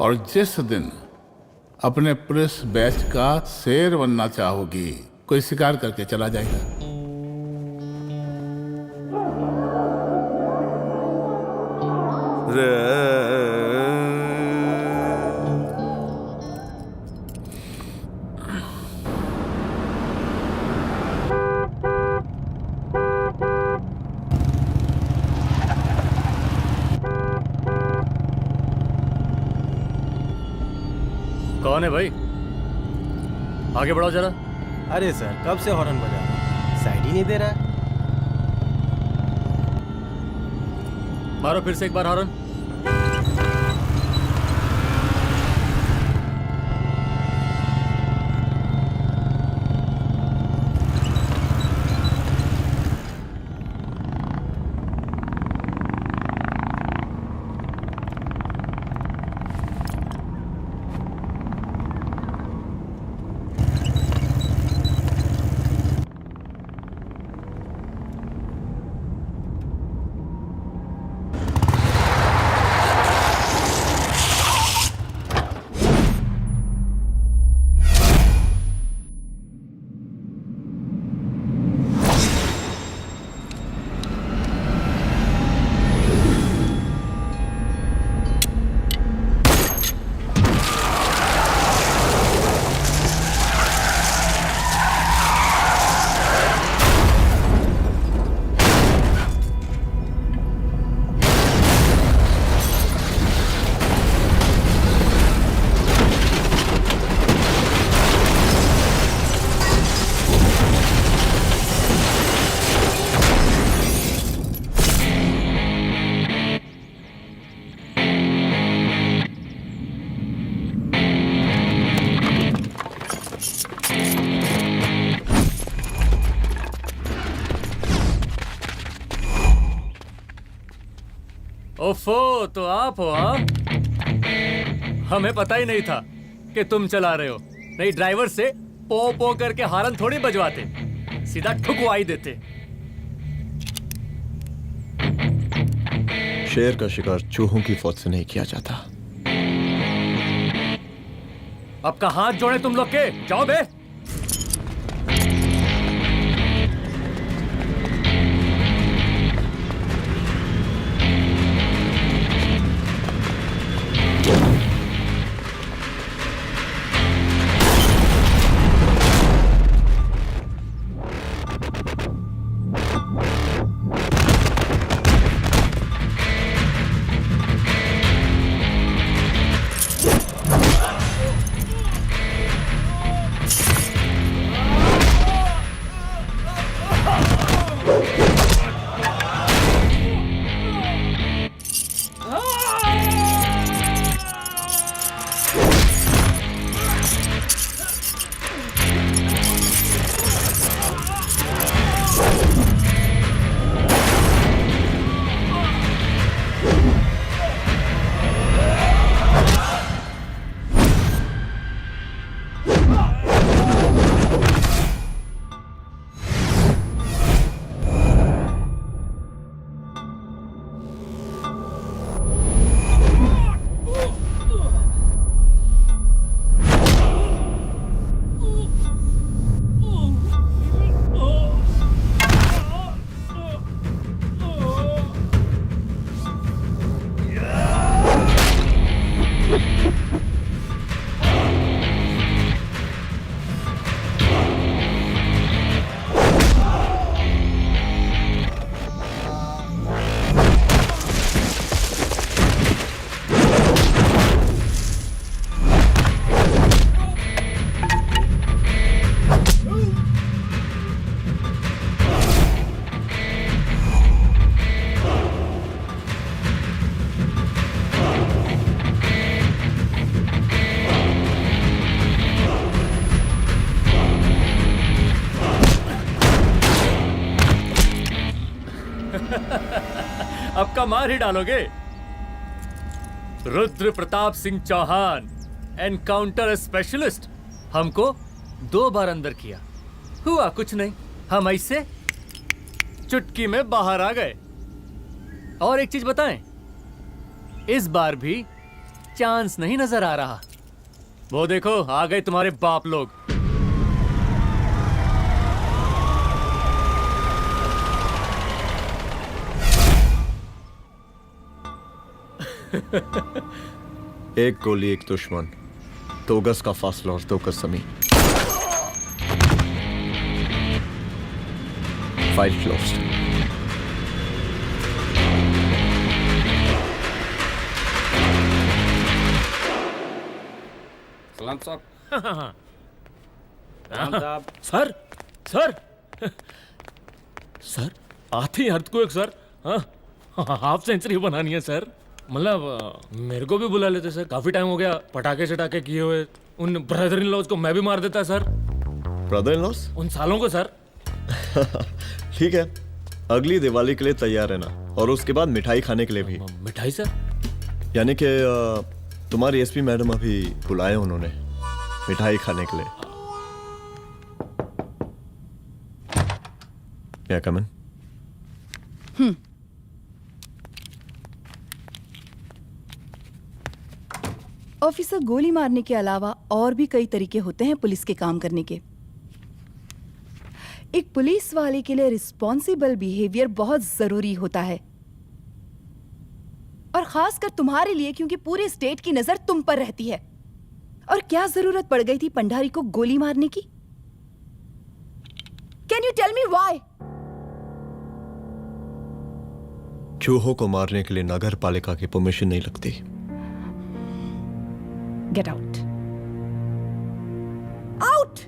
और जिस दिन अपने पुलिस बैच का शेर बनना चाहोगी, कोई शिकार करके चला जाएगा। कौन है भाई? आगे बढ़ाओ जरा। अरे सर, कब से हॉर्न बजा रहा है, साइड ही नहीं दे रहा है। मारो फिर से एक बार हॉर्न। ओफो, तो आप हो? हाँ, हमें पता ही नहीं था कि तुम चला रहे हो। नहीं, ड्राइवर से पो पो करके हारन थोड़ी बजवाते, सीधा ठुकवाई देते। शेर का शिकार चूहों की फौज से नहीं किया जाता। अब का हाथ जोड़े तुम लोग के, जाओ बे। अब का मार ही डालोगे? रुद्र प्रताप सिंह चौहान, एनकाउंटर स्पेशलिस्ट, हमको 2 बार अंदर किया, हुआ कुछ नहीं। हम ऐसे चुटकी में बाहर आ गए। और एक चीज बताएं, इस बार भी चांस नहीं नजर आ रहा। वो देखो आ गए तुम्हारे बाप लोग। एक गोली एक दुश्मन, 2 गज का फासला और 2 गज जमीन। File closed. सलाम साहब। सर सर सर आते ही अर्थक्वेक सर। हाँ हाफ सेंचुरी बनानी है सर। मतलब मेरे को भी बुला लेते सर, काफी टाइम हो गया पटाखे शटाखे किए हुए। उन ब्रदर इन लॉज को मैं भी मार देता सर, ब्रदर इन लॉस? उन सालों को सर। ठीक है, अगली दिवाली के लिए तैयार रहना, और उसके बाद मिठाई खाने के लिए भी। मिठाई सर? यानी कि तुम्हारी एसपी मैडम अभी बुलाए उन्होंने मिठाई खाने के लिए। क्या कमन? ऑफिसर, गोली मारने के अलावा और भी कई तरीके होते हैं पुलिस के काम करने के। एक पुलिस वाले के लिए रिस्पॉन्सिबल बिहेवियर बहुत जरूरी होता है, और खासकर तुम्हारे लिए, क्योंकि पूरे स्टेट की नजर तुम पर रहती है। और क्या जरूरत पड़ गई थी पंडारी को गोली मारने की? Can you tell me why? चूहों को मारने के लिए नगर पालिका की परमिशन नहीं लगती। Get out. Out!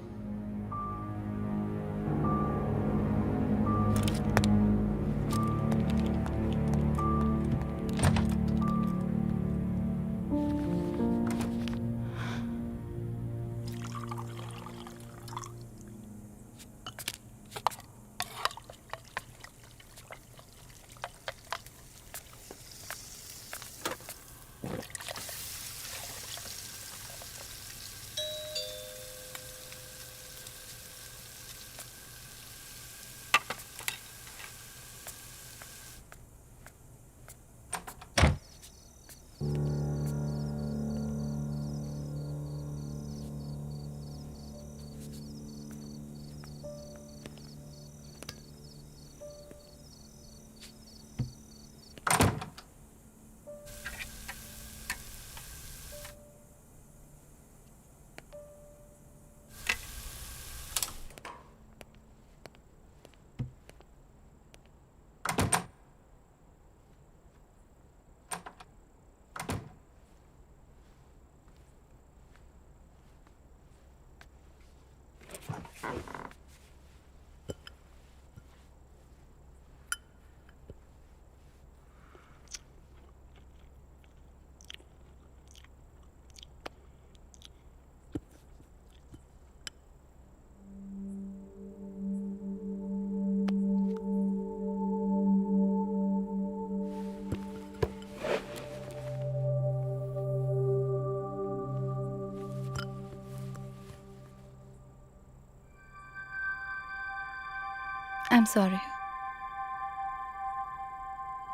I'm sorry.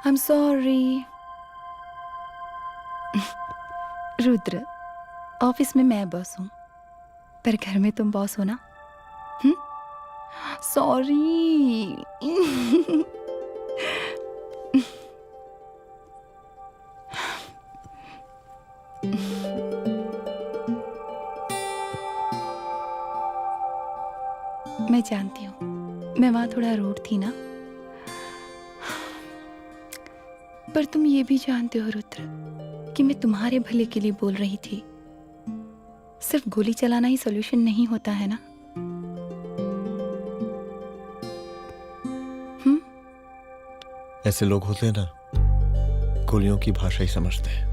I'm sorry. Rudra, office में मैं बॉस हूं, पर घर में तुम बॉस हो ना? सॉरी। मैं जानती हूँ, मैं वहां थोड़ा रूड थी ना, पर तुम ये भी जानते हो रुद्र कि मैं तुम्हारे भले के लिए बोल रही थी। सिर्फ गोली चलाना ही सॉल्यूशन नहीं होता है ना। ऐसे लोग होते हैं ना, गोलियों की भाषा ही समझते हैं।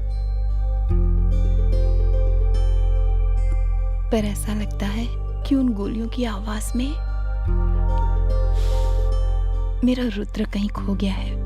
पर ऐसा लगता है कि उन गोलियों की आवाज में मेरा रुद्र कहीं खो गया है।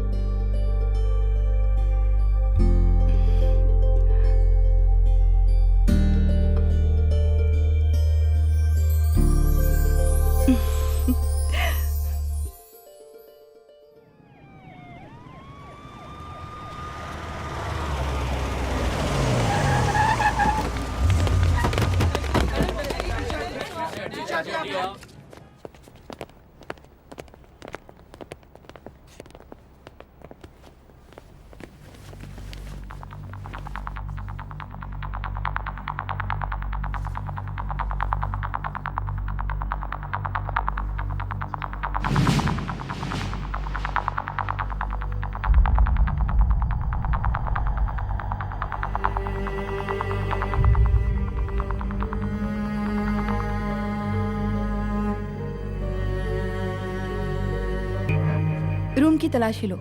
रूम की तलाशी लो।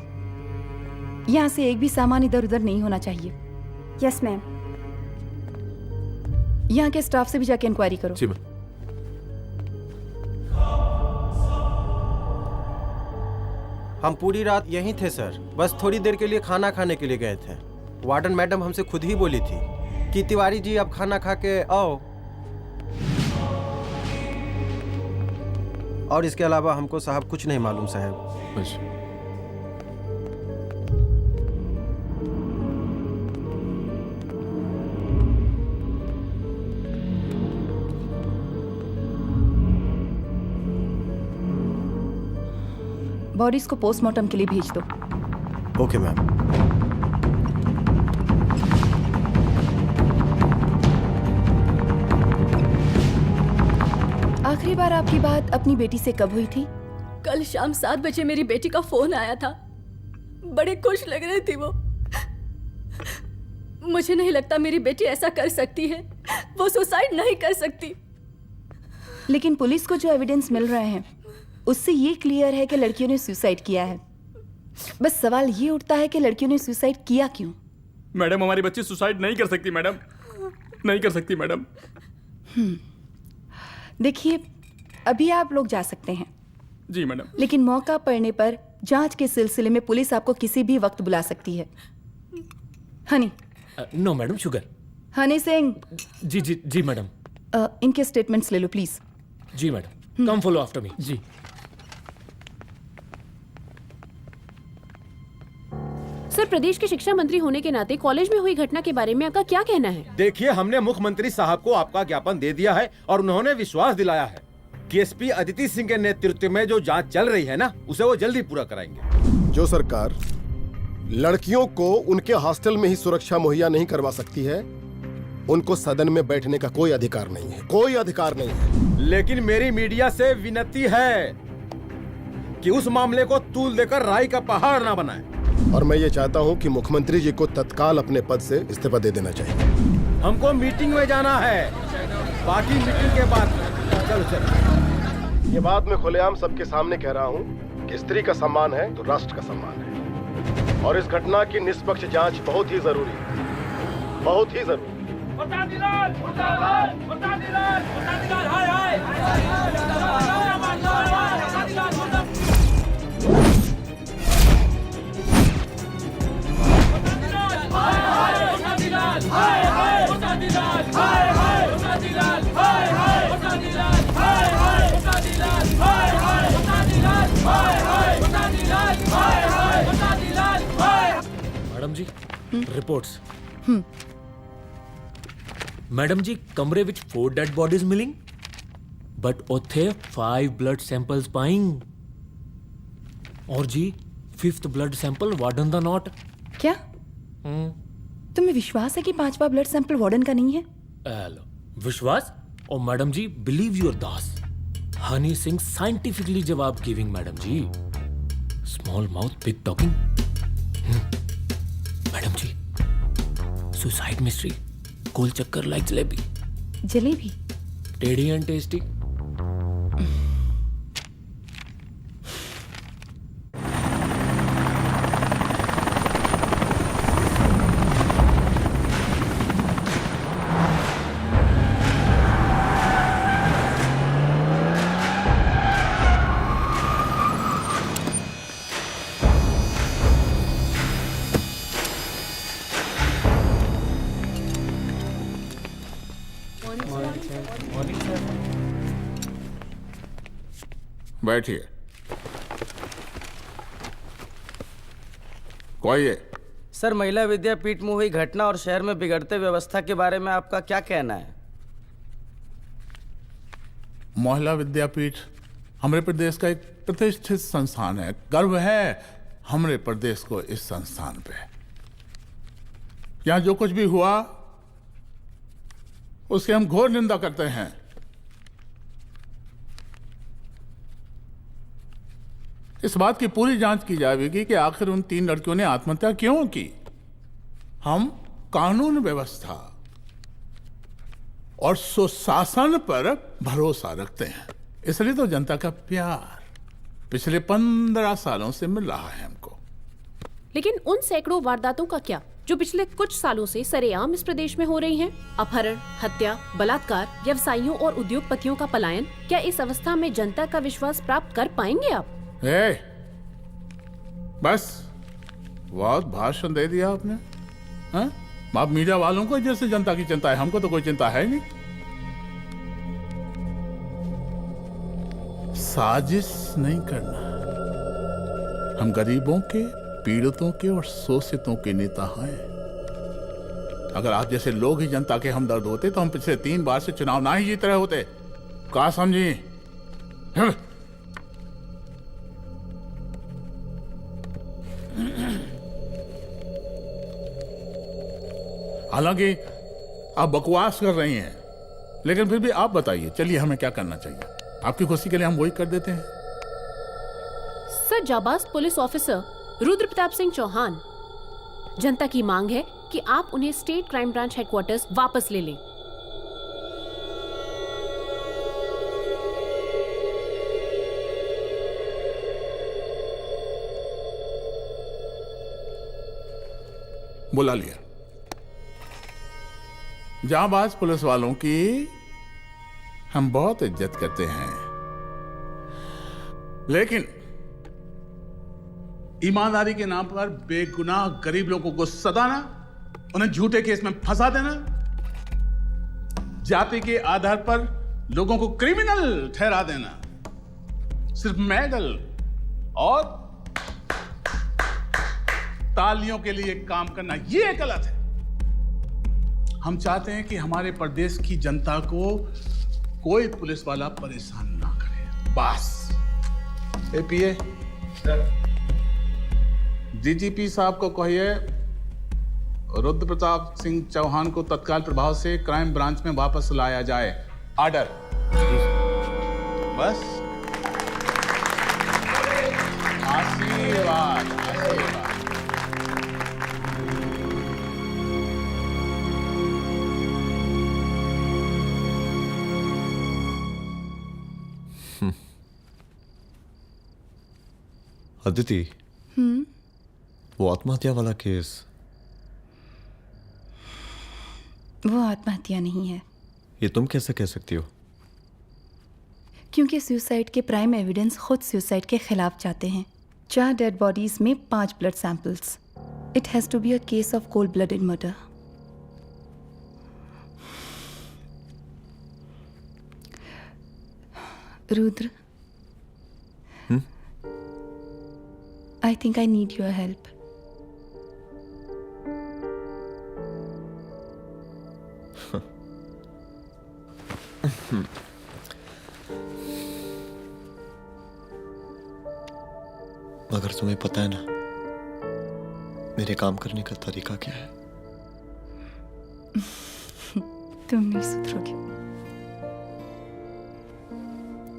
यहाँ से एक भी सामान इधर उधर नहीं होना चाहिए। Yes ma'am. यहाँ के स्टाफ से भी जाके इंक्वायरी करो। जी मैम। हम पूरी रात यहीं थे सर, बस थोड़ी देर के लिए खाना खाने के लिए गए थे। वार्डन मैडम हमसे खुद ही बोली थी कि तिवारी जी अब खाना खा के आओ, और इसके अलावा हमको साहब कुछ नहीं मालूम साहब। अच्छा। बॉडीज को पोस्टमार्टम के लिए भेज दो। Okay ma'am. आखिरी बार आपकी बात अपनी बेटी से कब हुई थी? कल शाम 7 बजे मेरी बेटी का फोन आया था। बड़ी खुश लग रही थी वो। मुझे नहीं लगता मेरी बेटी ऐसा कर सकती है। वो सुसाइड नहीं कर सकती। लेकिन पुलिस को जो एविडेंस मिल रहे हैं उससे ये क्लियर है कि लड़कियों ने सुसाइड किया है। बस सवाल ये उठता है कि लड़कियों ने सुसाइड किया क्यों? मैडम हमारी बच्ची सुसाइड नहीं कर सकती मैडम, नहीं कर सकती मैडम। देखिए, अभी आप लोग जा सकते हैं। जी मैडम। लेकिन मौका पड़ने पर जांच के सिलसिले में पुलिस आपको किसी भी वक्त बुला सकती है। Honey. No madam, sugar. Honey Singh. जी जी जी मैडम। इनके स्टेटमेंट्स ले लो प्लीज। जी madam, come follow after me. जी। सर, प्रदेश के शिक्षा मंत्री होने के नाते कॉलेज में हुई घटना के बारे में आपका क्या कहना है? देखिए, हमने मुख्यमंत्री साहब को आपका ज्ञापन दे दिया है और उन्होंने विश्वास दिलाया है कि एसपी अदिति सिंह के नेतृत्व में जो जांच चल रही है ना, उसे वो जल्दी पूरा कराएंगे। जो सरकार लड़कियों को उनके हॉस्टल में ही सुरक्षा मुहैया नहीं करवा सकती है, उनको सदन में बैठने का कोई अधिकार नहीं है, कोई अधिकार नहीं है। लेकिन मेरी मीडिया से विनती है कि उस मामले को तूल देकर राई का पहाड़ ना बनाए। और मैं ये चाहता हूँ कि मुख्यमंत्री जी को तत्काल अपने पद से इस्तीफा दे देना चाहिए। हमको मीटिंग में जाना है, बाकी मीटिंग के बाद। चलो चलो। ये बात मैं खुलेआम सबके सामने कह रहा हूँ कि स्त्री का सम्मान है तो राष्ट्र का सम्मान है, और इस घटना की निष्पक्ष जांच बहुत ही जरूरी है, बहुत ही जरूरी। मैडम जी, रिपोर्ट्स। मैडम जी, कमरे विच 4 डेड बॉडीज मिलिंग, बट उथे 5 ब्लड सैंपल्स पाइंग। और जी 5th ब्लड सैंपल वार्डन दा नॉट। क्या तुम्हें विश्वास है कि 5वां ब्लड सैंपल वार्डन का नहीं है? हेलो, विश्वास? और madam ji, believe your Das. Honey Singh scientifically जवाब giving madam ji. Small mouth big talking. Madam ji, suicide mystery, गोल चक्कर लाइक जलेबी। जलेबी टेढ़ी एंड टेस्टी। बैठिए। कोई है? सर, महिला विद्यापीठ में हुई घटना और शहर में बिगड़ते व्यवस्था के बारे में आपका क्या कहना है? महिला विद्यापीठ हमारे प्रदेश का एक प्रतिष्ठित संस्थान है। गर्व है हमारे प्रदेश को इस संस्थान पे। यहाँ जो कुछ भी हुआ उसकी हम घोर निंदा करते हैं। इस बात की पूरी जांच की जाएगी कि आखिर उन 3 लड़कियों ने आत्महत्या क्यों की। हम कानून व्यवस्था और सुशासन पर भरोसा रखते हैं, इसलिए तो जनता का प्यार पिछले 15 सालों से मिल रहा है हमको। लेकिन उन सैकड़ों वारदातों का क्या जो पिछले कुछ सालों से सरेआम इस प्रदेश में हो रही हैं? अपहरण, हत्या, बलात्कार, व्यवसायियों और उद्योगपतियों का पलायन। क्या इस अवस्था में जनता का विश्वास प्राप्त कर पाएंगे आप? बस बहुत भाषण दे दिया आपने। हाँ? आप मीडिया वालों को जैसे जनता की चिंता है, हमको तो कोई चिंता है नहीं। साजिश नहीं करना। हम गरीबों के, पीड़ितों के और शोषितों के नेता हैं। अगर आप जैसे लोग ही जनता के हमदर्द होते तो हम पिछले 3 बार से चुनाव ना ही जीत रहे होते। क्या समझी? हालांकि आप बकवास कर रही हैं, लेकिन फिर भी आप बताइए, चलिए हमें क्या करना चाहिए? आपकी खुशी के लिए हम वही कर देते हैं। सर, जाबाज पुलिस ऑफिसर रुद्र प्रताप सिंह चौहान, जनता की मांग है कि आप उन्हें स्टेट क्राइम ब्रांच हेडक्वार्टर्स वापस ले लें। बुला लिया। जाबाज पुलिस वालों की हम बहुत इज्जत करते हैं, लेकिन ईमानदारी के नाम पर बेगुनाह गरीब लोगों को सताना, उन्हें झूठे केस में फंसा देना, जाति के आधार पर लोगों को क्रिमिनल ठहरा देना, सिर्फ मेडल और तालियों के लिए काम करना, ये गलत है। हम चाहते हैं कि हमारे प्रदेश की जनता को कोई पुलिस वाला परेशान ना करे, बस। एपीए डीजीपी साहब को कहिए रुद्र प्रताप सिंह चौहान को तत्काल प्रभाव से क्राइम ब्रांच में वापस लाया जाए। ऑर्डर। बस। आशीर्वाद, आशीर्वाद। अदिति, वो आत्महत्या वाला केस, वो आत्महत्या नहीं है। ये तुम कैसे कह सकती हो? क्योंकि सुसाइड के प्राइम एविडेंस खुद सुसाइड के खिलाफ जाते हैं। 4 डेड बॉडीज में 5 blood samples. It has to be a case of cold blooded murder. Rudra, I think I need your help. मगर तुम्हें पता है ना मेरे काम करने का तरीका क्या है? तुम नहीं सुधरोगे।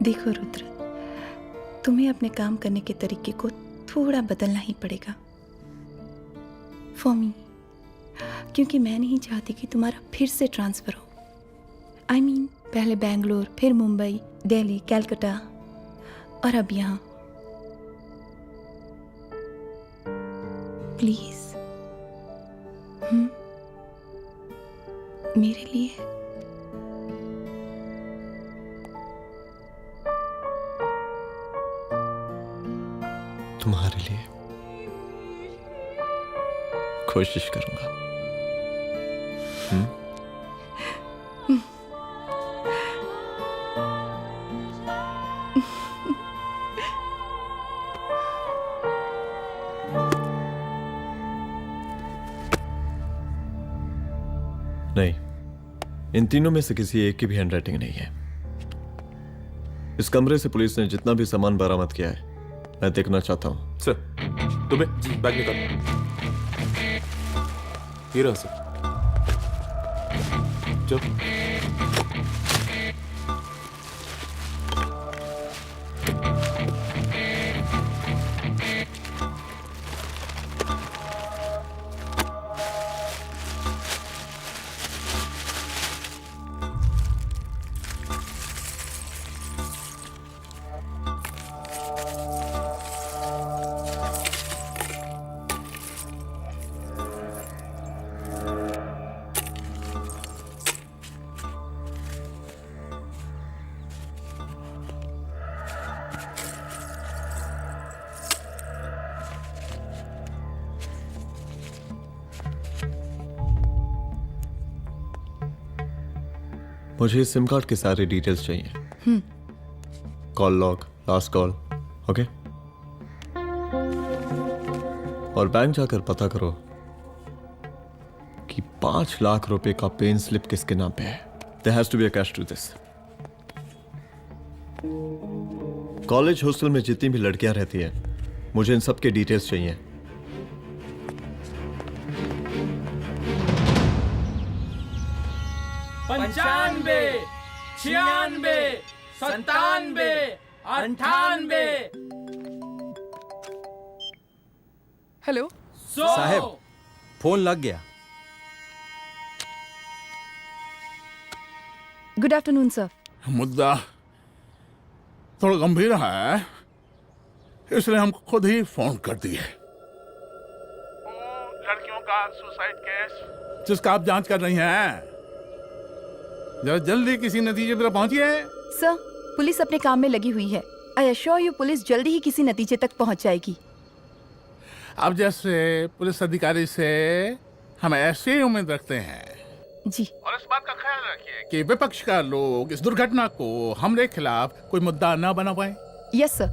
देखो रुद्र, तुम्हें अपने काम करने के तरीके को थोड़ा बदलना ही पड़ेगा फॉर मी, क्योंकि मैं नहीं चाहती कि तुम्हारा फिर से ट्रांसफर हो। I mean, पहले बेंगलोर, फिर मुंबई, दिल्ली, कलकत्ता और अब यहाँ। प्लीज मेरे लिए। तुम्हारे लिए कोशिश करूंगा। नहीं, इन तीनों में से किसी एक की भी हैंडराइटिंग नहीं है। इस कमरे से पुलिस ने जितना भी सामान बरामद किया है मैं देखना चाहता हूं। सर, तुम्हें बैग निकाल। ये रहा सर। चल। मुझे इस सिम कार्ड के सारे डिटेल्स चाहिए। Call log, last call, okay? और बैंक जाकर पता करो कि 5 लाख रुपए का पेन स्लिप किसके नाम पे है। There has to be a cash to this. College hostel में जितनी भी लड़कियां रहती हैं, मुझे इन सब के डिटेल्स चाहिए। पंचानवे, 96, 97, 98। हेलो साहब, फोन लग गया। Good afternoon sir. मुद्दा थोड़ा गंभीर है, इसलिए हम खुद ही फोन कर दिए। लड़कियों का सुसाइड केस जिसका आप जांच कर रही हैं, जरा जल्दी किसी नतीजे पर पहुंचिए। सर, पुलिस अपने काम में लगी हुई है। आई एश्योर यू पुलिस जल्दी ही किसी नतीजे तक पहुंच जाएगी। आप जैसे पुलिस अधिकारी से हम ऐसे ही उम्मीद रखते हैं जी। और इस बात का ख्याल रखिए कि विपक्ष का लोग इस दुर्घटना को हमरे खिलाफ कोई मुद्दा ना बना पाए। Yes sir.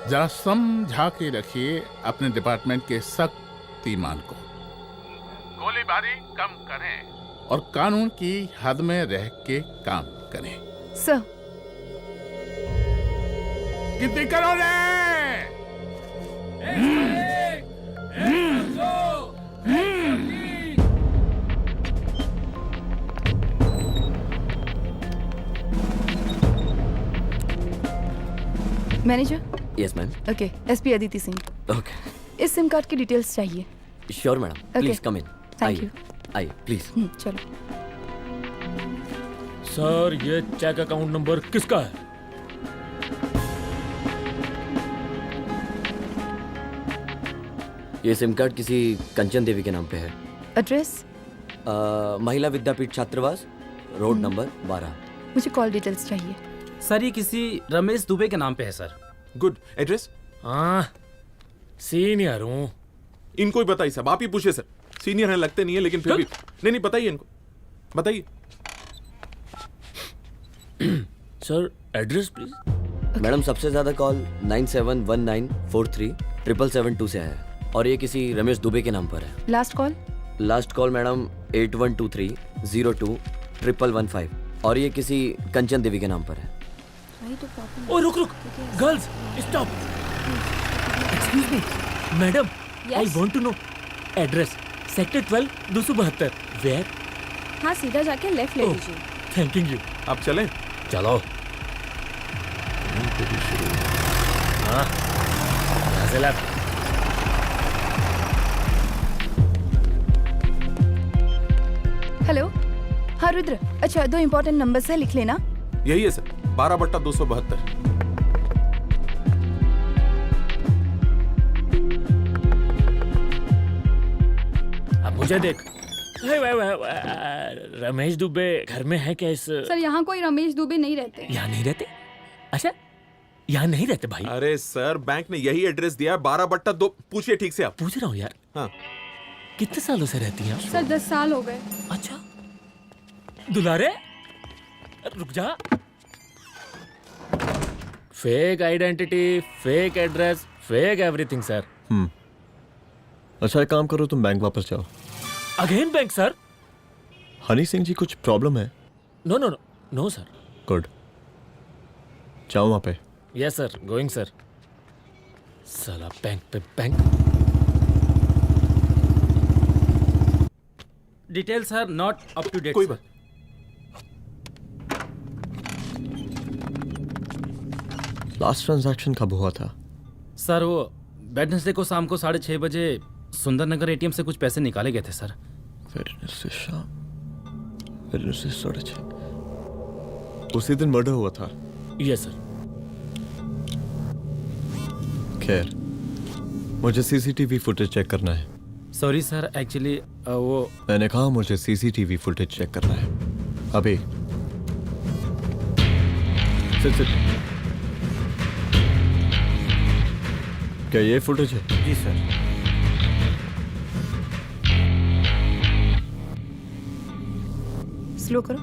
जरा समझा के रखिए अपने डिपार्टमेंट के शक्तिमान को। गोलीबारी कम करें और कानून की हद में रह के काम करें। सर। कितनी करो रे? Manager. Yes ma'am. Okay, SP Aditi Singh. Okay. इस सिम कार्ड की डिटेल्स चाहिए। Sure madam, please come in. Thank you. आइए प्लीज। चलो। सर, ये चेक अकाउंट नंबर किसका है? ये सिम कार्ड किसी कंचन देवी के नाम पे है। एड्रेस? महिला विद्यापीठ छात्रावास, रोड नंबर 12। मुझे कॉल डिटेल्स चाहिए। सर, ये किसी रमेश दुबे के नाम पे है सर। गुड। एड्रेस? हाँ, सीनियर हूँ। इनको ही बताइए साहब, आप ही पूछिए सर। सीनियर हैं लगते नहीं है, लेकिन फिर भी नहीं बताइए इनको, बताइए। Sir, address please. मैडम, सबसे ज्यादा कॉल 9719437772 से आया है और ये किसी रमेश दुबे के नाम पर है। Last call? Last call madam 8123021115 और ये किसी कंचन देवी के नाम पर है। ओ रुक, girls stop. Excuse me madam, I want to know address. Sector 12 272। Where? हाँ, सीधा जाके लेफ्ट ले लीजिए। Thank you. आप चलें? चलो। हाँ, यहाँ से लेफ्ट। हेलो। हाँ रुद्र, अच्छा 2 इम्पोर्टेंट नंबर्स है, लिख लेना। यही है सर, 12/272। अब मुझे देख। रमेश दुबे घर में है क्या? इस सर, यहाँ कोई रमेश दुबे नहीं रहते। यहाँ नहीं रहते? अच्छा, यहाँ नहीं रहते भाई? अरे सर, बैंक ने यही एड्रेस दिया है, 12/2। पूछिए ठीक से आप। पूछ रहा हूँ यार। हाँ। कितने सालों से रहती हैं? सर 10 साल हो गए। अच्छा, दुलारे रुक जा। Fake identity, fake address, fake everything sir. अच्छा, एक काम करो, तुम बैंक वापस जाओ। Again bank sir? Honey Singh ji, कुछ प्रॉब्लम है? No no no no sir. Good, जाओ वहां पे। Yes sir, going sir. साला बैंक पे bank. Detail sir not up to date. कोई बात। लास्ट ट्रांजैक्शन कब हुआ था? सर, वो वेडनेसडे को शाम को 6:30 बजे सुंदरनगर एटीएम से कुछ पैसे निकाले गए थे सर। वेडनेसडे शाम, वेडनेसडे 6:30। उसी दिन मर्डर हुआ था? Yes sir. खैर, मुझे सीसीटीवी फुटेज चेक करना है। सॉरी सर, एक्चुअली वो मैंने कहा मुझे सीसीटीवी फुटेज चेक करना है अभी। सिट। क्या ये फुटेज है? जी सर। स्लो करो।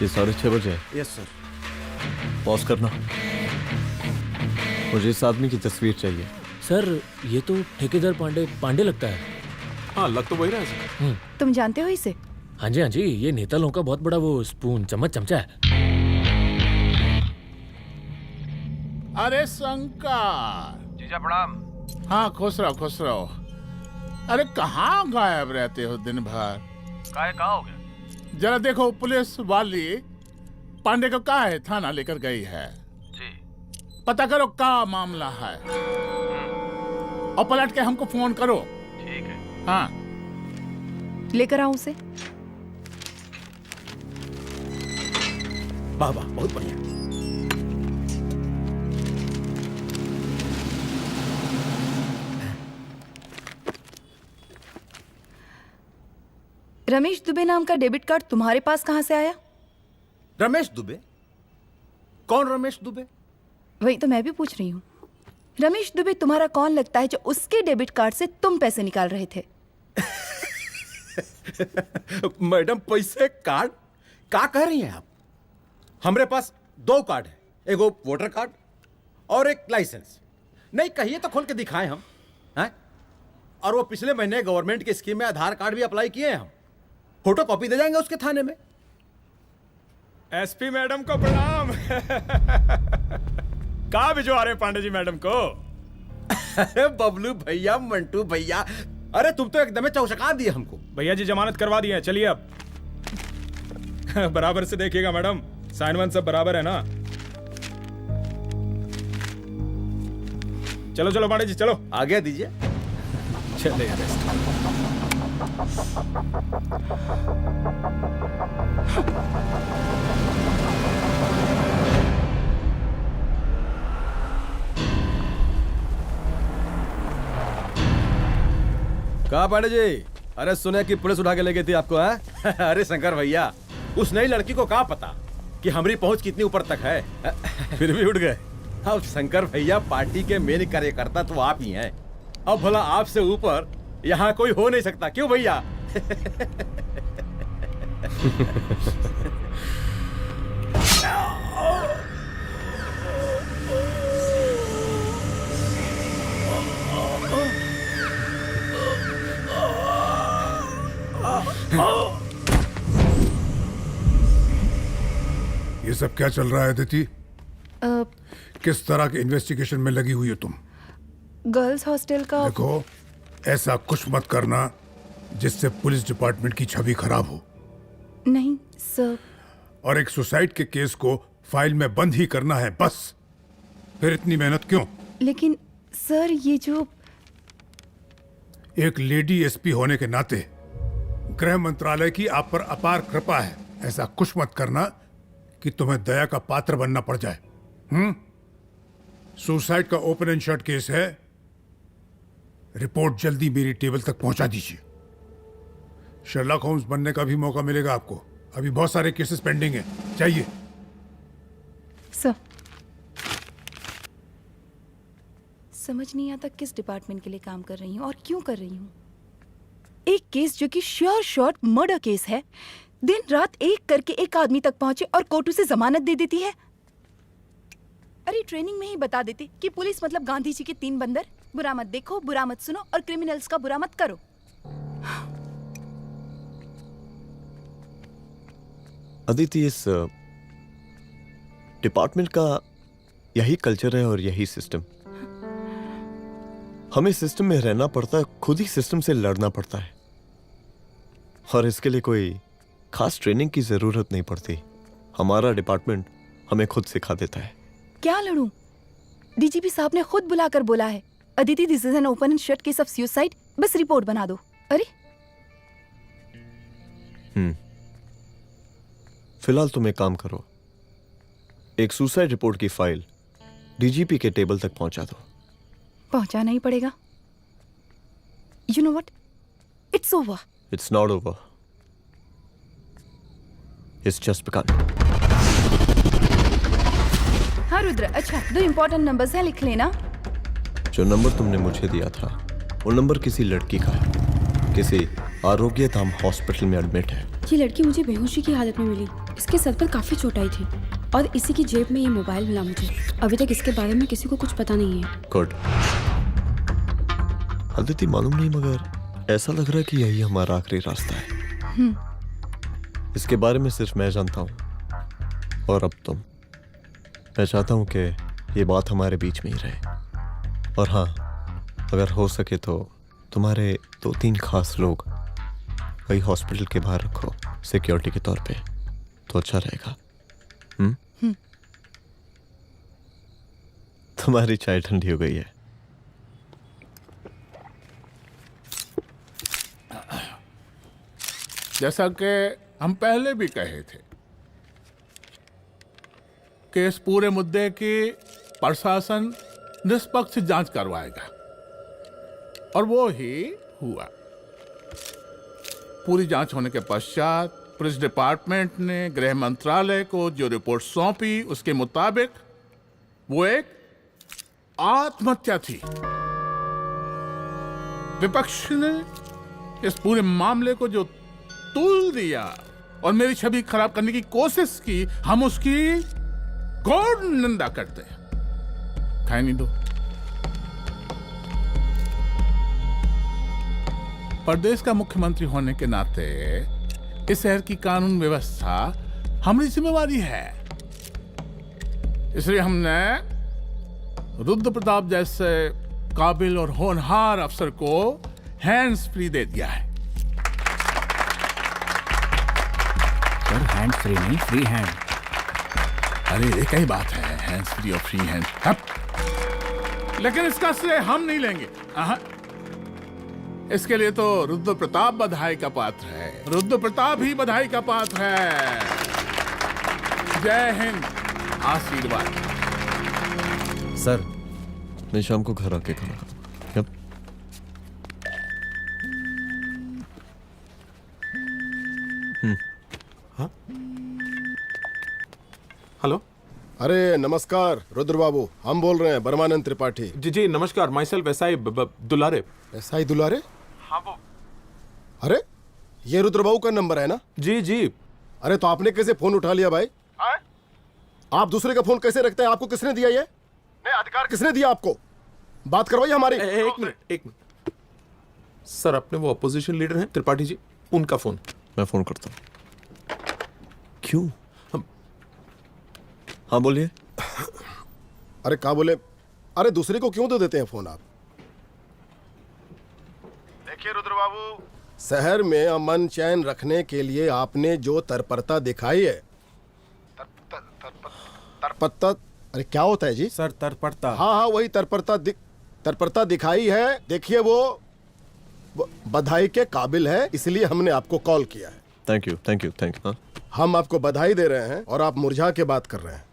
ये 6:30 बजे है। Yes sir. पॉज करना। मुझे इस आदमी की तस्वीर चाहिए। सर ये तो ठेकेदार पांडे लगता है। हाँ लग तो वही रहा है सर। तुम जानते हो इसे? हाँ जी, ये नेता लोगों का बहुत बड़ा वो स्पून चमचा है। अरे शंकर। जीजा प्रणाम। हाँ खुश रहो। अरे कहाँ गायब रहते हो दिन भर? कहाँ हो गया? जरा देखो, पुलिस वाली पांडे को कहा है थाना लेकर गई है। जी। पता करो क्या मामला है और पलट के हमको फोन करो। ठीक है। हाँ लेकर आओ उसे। वाह वाह, बहुत बढ़िया। रमेश दुबे नाम का डेबिट कार्ड तुम्हारे पास कहां से आया? रमेश दुबे? कौन रमेश दुबे? वही तो मैं भी पूछ रही हूँ। रमेश दुबे तुम्हारा कौन लगता है जो उसके डेबिट कार्ड से तुम पैसे निकाल रहे थे? मैडम पैसे कार्ड क्या कह रही हैं आप? हमारे पास 2 कार्ड है, एक वोटर कार्ड और एक लाइसेंस। नहीं कहिए तो खोल के दिखाएं हम हैं? और वो पिछले महीने गवर्नमेंट की स्कीम में आधार कार्ड भी अप्लाई किए हैं हम। फोटो कॉपी दे जाएंगे उसके थाने में। एसपी मैडम को प्रणाम। कहाँ भिजवा रहे हैं पांडे जी मैडम को? अरे बबलू भैया, मंटू भैया, अरे तुम तो एकदम चौसका दिए हमको। भैया जी जमानत करवा दिए हैं, चलिए अब। बराबर से देखिएगा मैडम, साइन वन सब बराबर है ना? चलो चलो पांडे जी चलो। आगे दीजिए। चलिए। कहा पांडे जी? अरे सुने कि पुलिस उठा के ले गई थी आपको है? अरे शंकर भैया, उस नई लड़की को क्या पता कि हमारी पहुंच कितनी ऊपर तक है। फिर भी उठ गए। अब शंकर भैया, पार्टी के मेन कार्यकर्ता तो आप ही हैं। अब भला आपसे ऊपर यहाँ कोई हो नहीं सकता, क्यों भैया? ये सब क्या चल रहा है अदिति? किस तरह के इन्वेस्टिगेशन में लगी हुई हो तुम? गर्ल्स हॉस्टल का। देखो, ऐसा कुछ मत करना जिससे पुलिस डिपार्टमेंट की छवि खराब हो। नहीं सर। और एक सुसाइड के केस को फाइल में बंद ही करना है बस। फिर इतनी मेहनत क्यों? लेकिन सर, ये जो एक लेडी एसपी होने के नाते गृह मंत्रालय की आप पर अपार कृपा है। ऐसा कुछ मत करना कि तुम्हें दया का पात्र बनना पड़ जाए। सुसाइड का ओपन एंड शट केस है। रिपोर्ट जल्दी मेरी टेबल तक पहुंचा दीजिए। शर्लॉक होम्स बनने का भी मौका मिलेगा आपको। अभी बहुत सारे केसेस पेंडिंग हैं। चाहिए सर। समझ नहीं आता किस डिपार्टमेंट के लिए काम कर रही हूँ और क्यों कर रही हूँ। एक केस जो कि श्योर शॉट मर्डर केस है, दिन रात एक करके एक आदमी तक पहुंचे और कोर्ट उसे जमानत दे देती है। अरे ट्रेनिंग में ही बता देती कि पुलिस मतलब गांधी जी के 3 बंदर, बुरा मत देखो, बुरा मत सुनो और क्रिमिनल्स का बुरा मत करो। अदिति, इस डिपार्टमेंट का यही कल्चर है और यही सिस्टम। हमें सिस्टम में रहना पड़ता है, खुद ही सिस्टम से लड़ना पड़ता है। और इसके लिए कोई खास ट्रेनिंग की जरूरत नहीं पड़ती। हमारा डिपार्टमेंट हमें खुद सिखा देता है। क्या लड़ूं? डीजीपी साहब ने खुद बुलाकर बोला है, Aditi, this is an open and shut case of suicide, बस रिपोर्ट बना दो। अरे फिलहाल तुम एक काम करो, एक सुसाइड रिपोर्ट की फाइल डीजीपी के टेबल तक पहुंचा दो। पहुंचाना ही पड़ेगा। You know what, it's over. It's not over, it's just begun. हाँ रुद्र, अच्छा 2 इम्पोर्टेंट नंबर्स हैं, लिख लेना। जो नंबर तुमने मुझे दिया था वो नंबर किसी लड़की का है, किसी आरोग्य धाम हॉस्पिटल में एडमिट है। ये लड़की मुझे बेहोशी की हालत में मिली। इसके सर पर काफी चोट आई थी और इसी की जेब में ये मोबाइल मिला मुझे। अभी तक इसके बारे में किसी को कुछ पता नहीं है। गुड। अदिति मालूम नहीं, मगर ऐसा लग रहा है कि यही हमारा आखिरी रास्ता है। इसके बारे में सिर्फ मैं जानता हूँ और अब तुम। मैं चाहता हूँ कि ये बात हमारे बीच में ही रहे। और हाँ, अगर हो सके तो तुम्हारे 2-3 खास लोग वही हॉस्पिटल के बाहर रखो सिक्योरिटी के तौर पे, तो अच्छा रहेगा। तुम्हारी चाय ठंडी हो गई है। जैसा कि हम पहले भी कहे थे कि इस पूरे मुद्दे की प्रशासन निष्पक्ष जांच करवाएगा, और वो ही हुआ। पूरी जांच होने के पश्चात पुलिस डिपार्टमेंट ने गृह मंत्रालय को जो रिपोर्ट सौंपी उसके मुताबिक वो एक आत्महत्या थी। विपक्ष ने इस पूरे मामले को जो तूल दिया और मेरी छवि खराब करने की कोशिश की, हम उसकी घोर निंदा करते हैं। खाए नहीं दो। प्रदेश का मुख्यमंत्री होने के नाते इस शहर की कानून व्यवस्था हमारी जिम्मेवारी है। इसलिए हमने रुद्र प्रताप जैसे काबिल और होनहार अफसर को हैंड्स फ्री दे दिया है। सर हैंड फ्री नहीं, फ्री हैंड। अरे एक ही बात है, हैंड्स फ्री और फ्री हैंड। लेकिन इसका श्रेय हम नहीं लेंगे। इसके लिए तो रुद्र प्रताप बधाई का पात्र है। रुद्र प्रताप ही बधाई का पात्र है। जय हिंद। आशीर्वाद। सर, मैं शाम को घर आके खाना खाऊंगा। हाँ? हेलो। अरे नमस्कार रुद्र बाबू, हम बोल रहे हैं परमानंद त्रिपाठी। जी जी नमस्कार। My self SI Dulare. SI दुलारे? हाँ वो। अरे ये रुद्र बाबू का नंबर है ना? जी जी। अरे तो आपने कैसे फोन उठा लिया भाई? आप दूसरे का फोन कैसे रखते हैं? आपको किसने दिया ये? नहीं, अधिकार किसने दिया आपको? बात करवाइए हमारी। एक मिनट। सर, अपने वो अपोजिशन लीडर हैं त्रिपाठी जी, उनका फोन। मैं फोन करता हूँ। क्यों? हाँ बोलिए। अरे क्या बोले? अरे दूसरे को क्यों दे देते हैं फोन आप? देखिए रुद्र बाबू, शहर में अमन चैन रखने के लिए आपने जो तत्परता दिखाई है, तत्परता, अरे क्या होता है जी? सर तत्परता। हाँ वही तत्परता दिखाई है। देखिए वो बधाई के काबिल है, इसलिए हमने आपको कॉल किया है। Thank you. हम आपको बधाई दे रहे हैं और आप मुरझा के बात कर रहे हैं।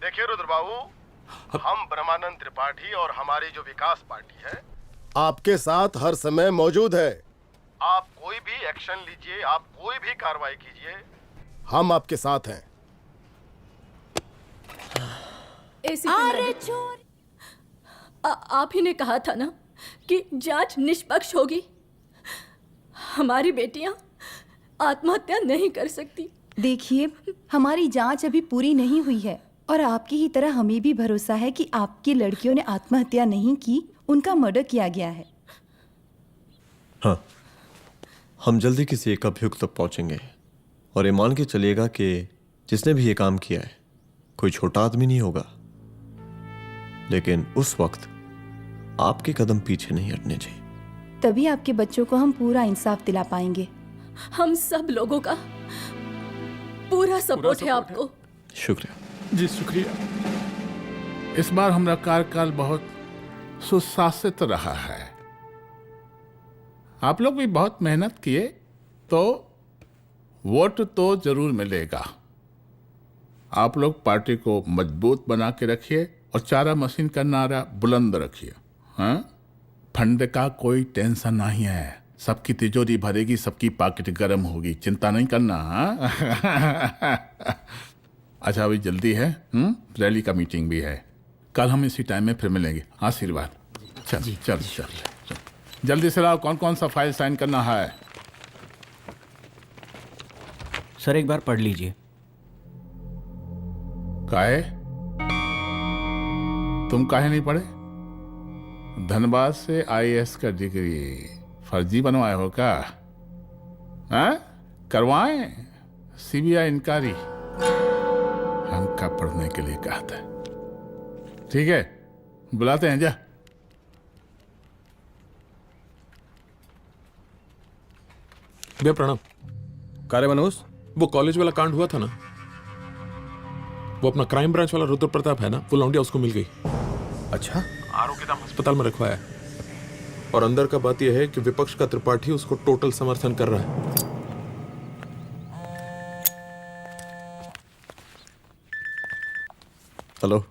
देखिए रुद्र बाबू, हम ब्रह्मानंद त्रिपाठी और हमारी जो विकास पार्टी है आपके साथ हर समय मौजूद है। आप कोई भी एक्शन लीजिए, आप कोई भी कार्रवाई कीजिए, हम आपके साथ हैं। अरे चोर, आप ही ने कहा था ना कि जांच निष्पक्ष होगी। हमारी बेटियां आत्महत्या नहीं कर सकती। देखिए, हमारी जांच अभी पूरी नहीं हुई है और आपकी ही तरह हमें भी भरोसा है कि आपकी लड़कियों ने आत्महत्या नहीं की, उनका मर्डर किया गया है। हाँ, हम जल्दी किसी एक अभियुक्त तक पहुंचेंगे और ये मान के चलिएगा कि जिसने भी ये काम किया है कोई छोटा आदमी नहीं होगा, लेकिन उस वक्त आपके कदम पीछे नहीं हटने चाहिए। तभी आपके बच्चों को हम पूरा इंसाफ दिला पाएंगे। हम सब लोगों का पूरा सपोर्ट है आपको। शुक्रिया जी, शुक्रिया। इस बार हमारा कार्यकाल बहुत सुशासित रहा है। आप लोग भी बहुत मेहनत किए, तो वोट तो जरूर मिलेगा। आप लोग पार्टी को मजबूत बना के रखिए और चारा मशीन का नारा बुलंद रखिए। हाँ, फंड का कोई टेंशन नहीं है, सबकी तिजोरी भरेगी, सबकी पॉकेट गर्म होगी, चिंता नहीं करना। हाँ? अच्छा अभी जल्दी है, रैली का मीटिंग भी है, कल हम इसी टाइम में फिर मिलेंगे। आशीर्वाद। चल चल चल जल्दी से लाओ, कौन कौन सा फाइल साइन करना है। सर एक बार पढ़ लीजिए। काहे? तुम काहे नहीं पढ़े? धनबाद से आईएएस का डिग्री फर्जी बनवाए हो क्या? हाँ? करवाएं सीबीआई इंक्वायरी। हमका पढ़ने के लिए कहा था। ठीक है, बुलाते हैं। जा भैया प्रणाम। कार्य मनोज, वो कॉलेज वाला कांड हुआ था ना, वो अपना क्राइम ब्रांच वाला रुद्र प्रताप है ना, वो लौंडिया उसको मिल गई। अच्छा, आरोप के दाम अस्पताल में रखवाया है। और अंदर का बात यह है कि विपक्ष का त्रिपाठी उसको टोटल समर्थन कर रहा है। हेलो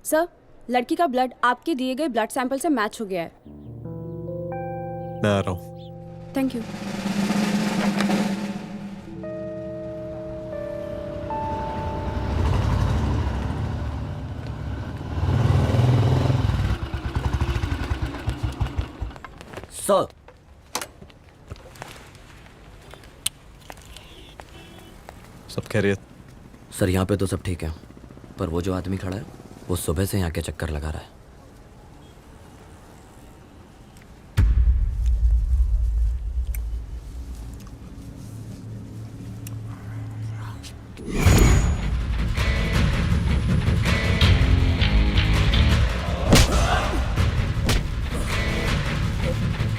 सर, लड़की का ब्लड आपके दिए गए ब्लड सैंपल से मैच हो गया है। मैं आ रहा हूँ। Thank you. सर, सब खैरियत? सर यहाँ पे तो सब ठीक है, पर वो जो आदमी खड़ा है वो सुबह से यहाँ के चक्कर लगा रहा है।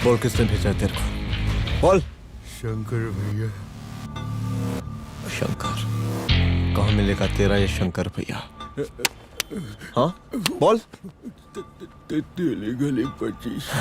बोल किसने भेजा है तेरे को? बोल। शंकर भैया। शंकर? कहाँ मिलेगा तेरा ये शंकर भैया? हाँ बोल। गली 25।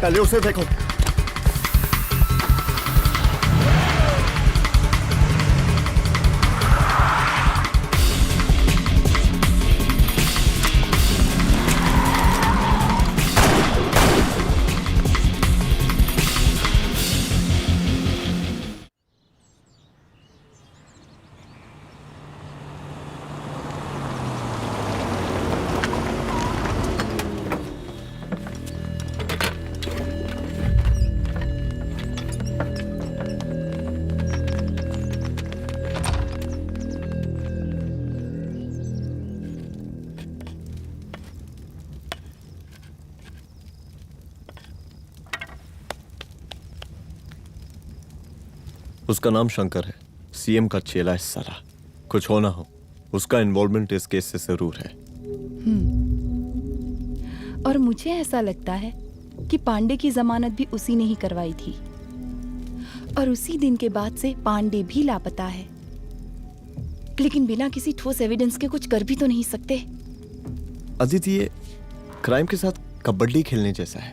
पहले उसे देखो। उसका नाम शंकर है, सीएम का चेला है साला। कुछ हो ना हो, उसका इन्वॉल्वमेंट इस केस से जरूर है। और मुझे ऐसा लगता है कि पांडे की जमानत भी उसी ने ही करवाई थी, और उसी दिन के बाद से पांडे भी लापता है। लेकिन बिना किसी ठोस एविडेंस के कुछ कर भी तो नहीं सकते। अदिति, ये क्राइम के साथ कबड्डी खेलने जैसा है।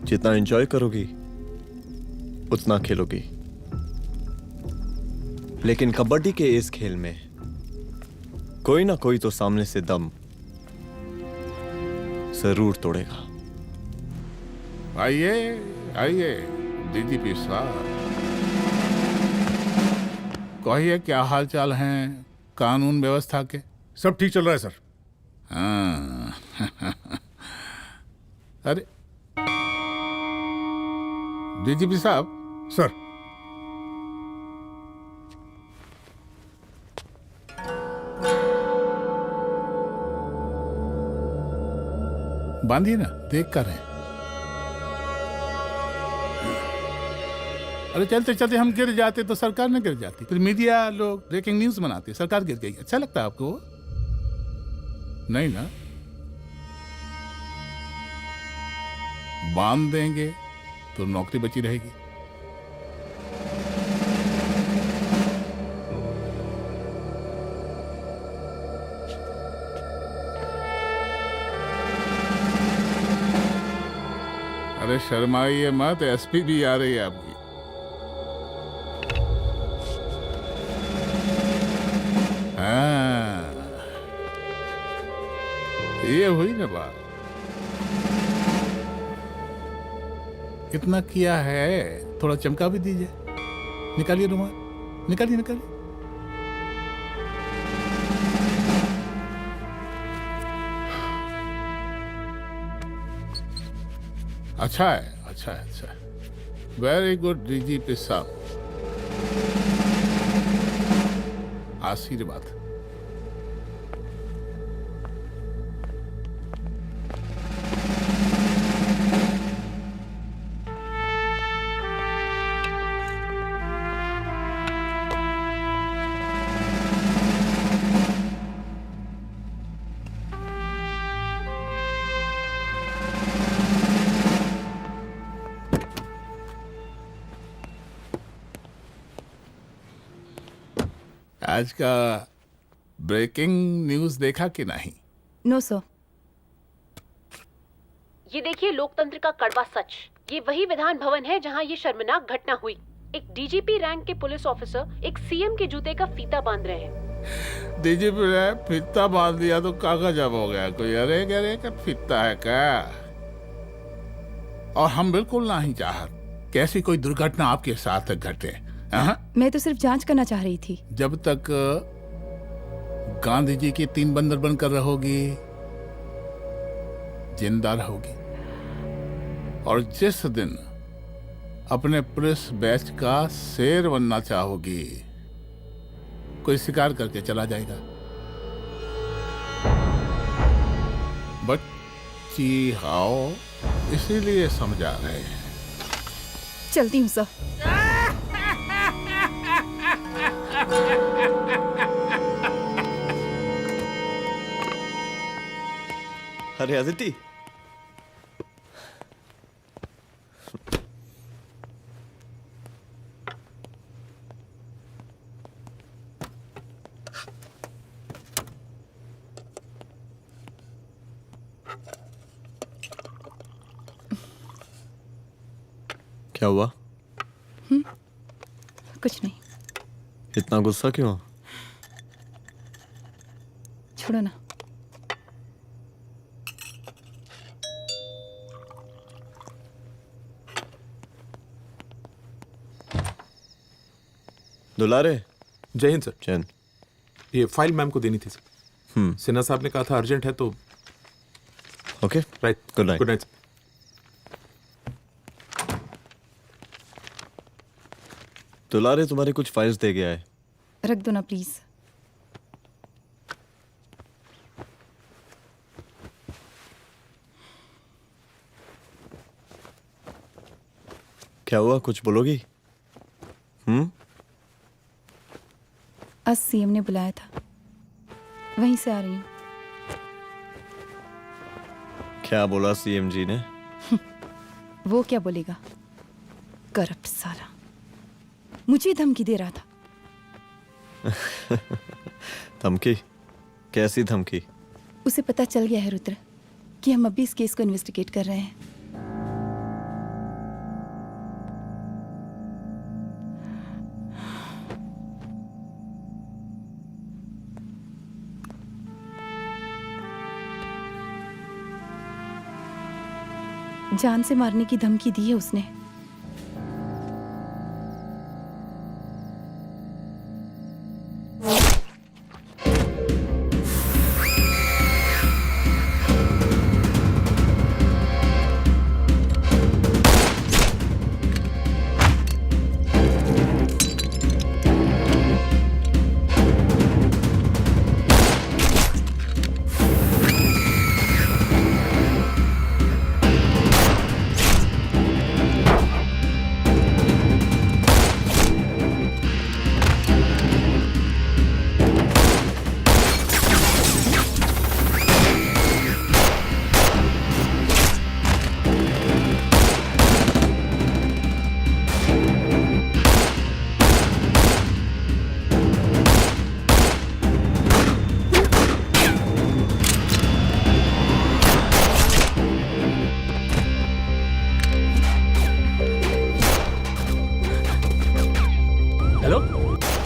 जितना एंजॉय करोगी उतना खेलोगी, लेकिन कबड्डी के इस खेल में कोई ना कोई तो सामने से दम जरूर तोड़ेगा। आइए आइए डीजीपी साहब, कहिए क्या हाल चाल हैं कानून व्यवस्था के? सब ठीक चल रहा है सर। हाँ। अरे डीजीपी साहब। सर, बांधिए ना, देख कर रहे हैं। अरे चलते चलते हम गिर जाते तो सरकार न गिर जाती, फिर मीडिया लोग ब्रेकिंग न्यूज बनाते, सरकार गिर गई। अच्छा लगता है आपको? नहीं ना? बांध देंगे तो नौकरी बची रहेगी। अरे शर्माइए मत, एसपी भी आ रही है आपकी। हाँ, ये हुई ना बात। कितना किया है, थोड़ा चमका भी दीजिए। निकालिए रुमाल, निकालिए निकालिए। अच्छा है, अच्छा है, अच्छा है। वेरी गुड डीजीपी साहब, आशीर्वाद। आज का ब्रेकिंग न्यूज देखा कि नहीं? No sir. ये देखिए लोकतंत्र का कड़वा सच। ये वही विधान भवन है जहां ये शर्मनाक घटना हुई। एक डीजीपी रैंक के पुलिस ऑफिसर एक सीएम के जूते का फीता बांध रहे हैं। डीजीपी ने फीता बांध दिया तो कागज अब हो गया कोई? अरे गरे का फीता है क्या? और हम बिल्कुल नहीं चाहते कैसी कोई दुर्घटना आपके साथ घटे। मैं तो सिर्फ जांच करना चाह रही थी। जब तक गांधी जी की 3 बंदर बनकर रहोगी, जिंदा रहोगी। और जिस दिन अपने पुलिस बैच का शेर बनना चाहोगी, कोई शिकार करके चला जाएगा। बच्ची हाओ, इसीलिए समझा रहे हैं। चलती हूँ सर। अरे अदिति, क्या हुआ? कुछ नहीं। इतना गुस्सा क्यों? छोड़ो ना। दुलारे। जय हिंद सर। जय हिंद। ये फाइल मैम को देनी थी सर। सिन्हा साहब ने कहा था अर्जेंट है तो। Okay right. Good night. Good night. दुलारे तुम्हारी कुछ फाइल्स दे गया है। रख दो ना प्लीज। क्या हुआ, कुछ बोलोगी? आज सीएम ने बुलाया था, वहीं से आ रही हूँ। क्या बोला सीएम जी ने? वो क्या बोलेगा, करप्ट साला, मुझे धमकी दे रहा था। धमकी? कैसी धमकी? उसे पता चल गया है रुद्र कि हम अभी इस केस को इन्वेस्टिगेट कर रहे हैं। जान से मारने की धमकी दी है उसने।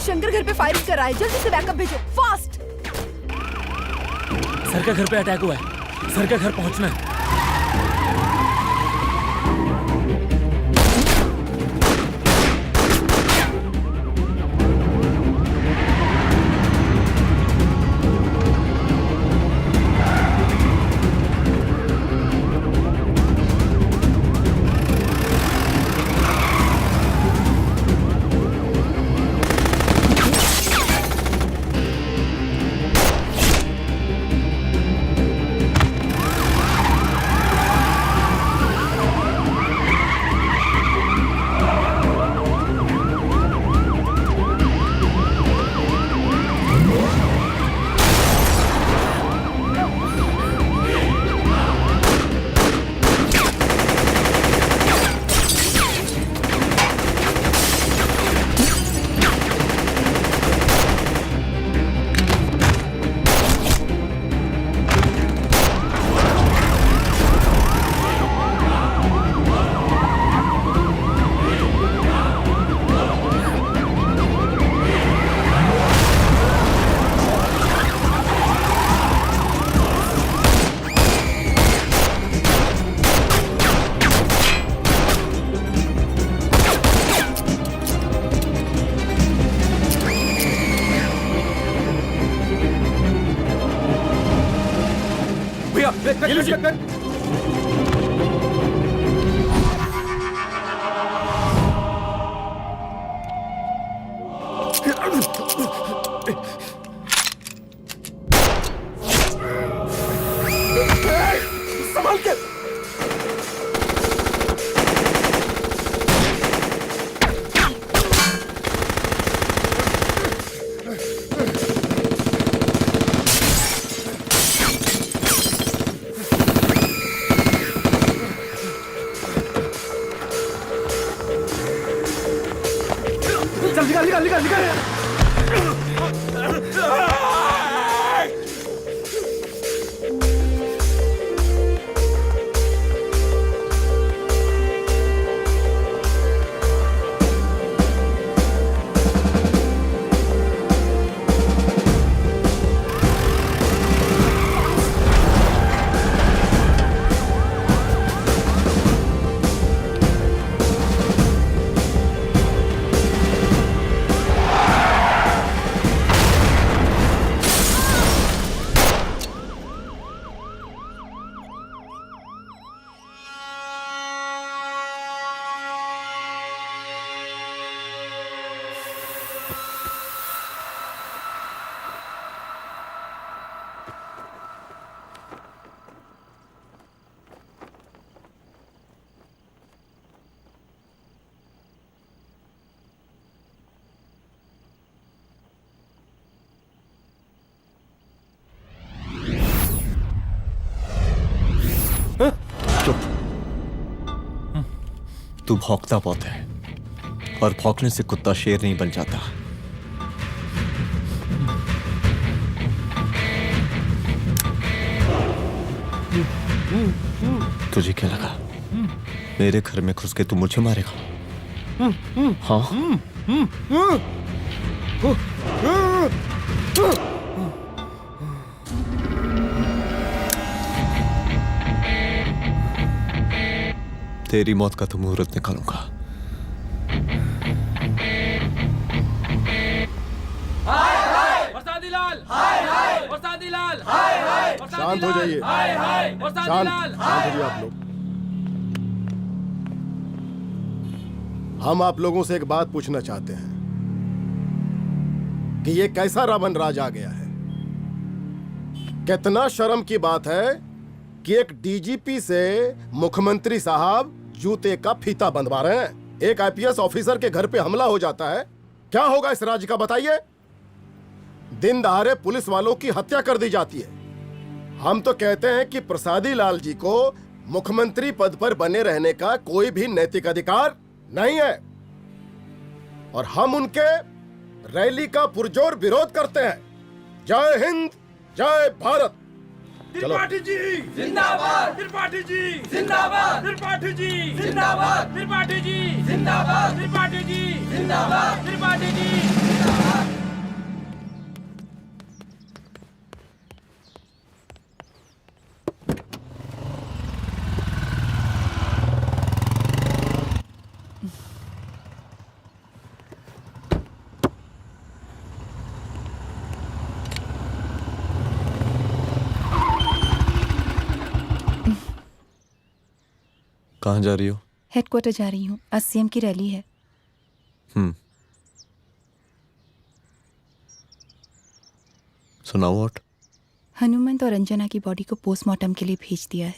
शंकर घर पे फायरिंग कर रहा है, जल्दी से बैकअप भेजो, फास्ट। सर का घर पे अटैक हुआ है, सर का घर पहुंचना है। संभाल के। चल निकाल निकाल निकाल निकाल। तू भौंकता बहुत है, और भौंकने से कुत्ता शेर नहीं बन जाता। तुझे क्या लगा मेरे घर में घुस के तू मुझे मारेगा? हाँ? तेरी मौत का तो मुहूर्त निकालूंगा। शांत हो जाइए, शांत हो जाइए आप लोग। हम आप लोगों से एक बात पूछना चाहते हैं कि ये कैसा रावण राज आ गया है। कितना शर्म की बात है कि एक डीजीपी से मुख्यमंत्री साहब जूते का फीता बंधवा रहे हैं। एक आईपीएस ऑफिसर के घर पे हमला हो जाता है, क्या होगा इस राज्य का बताइए? दिन दहाड़े पुलिस वालों की हत्या कर दी जाती है। हम तो कहते हैं कि प्रसादी लाल जी को मुख्यमंत्री पद पर बने रहने का कोई भी नैतिक अधिकार नहीं है, और हम उनके रैली का पुरजोर विरोध करते हैं। जय हिंद, जय भारत। त्रिपाठी जी जिंदाबाद, त्रिपाठी जी जिंदाबाद, त्रिपाठी जी जिंदाबाद, त्रिपाठी जी जिंदाबाद, त्रिपाठी जी जिंदाबाद, त्रिपाठी जी जिंदाबाद। कहाँ जा रही हो? हेडक्वार्टर जा रही हूँ, आज सीएम की रैली है। सुनाओ। व्हाट? हनुमंत और अंजना की बॉडी को पोस्टमार्टम के लिए भेज दिया है।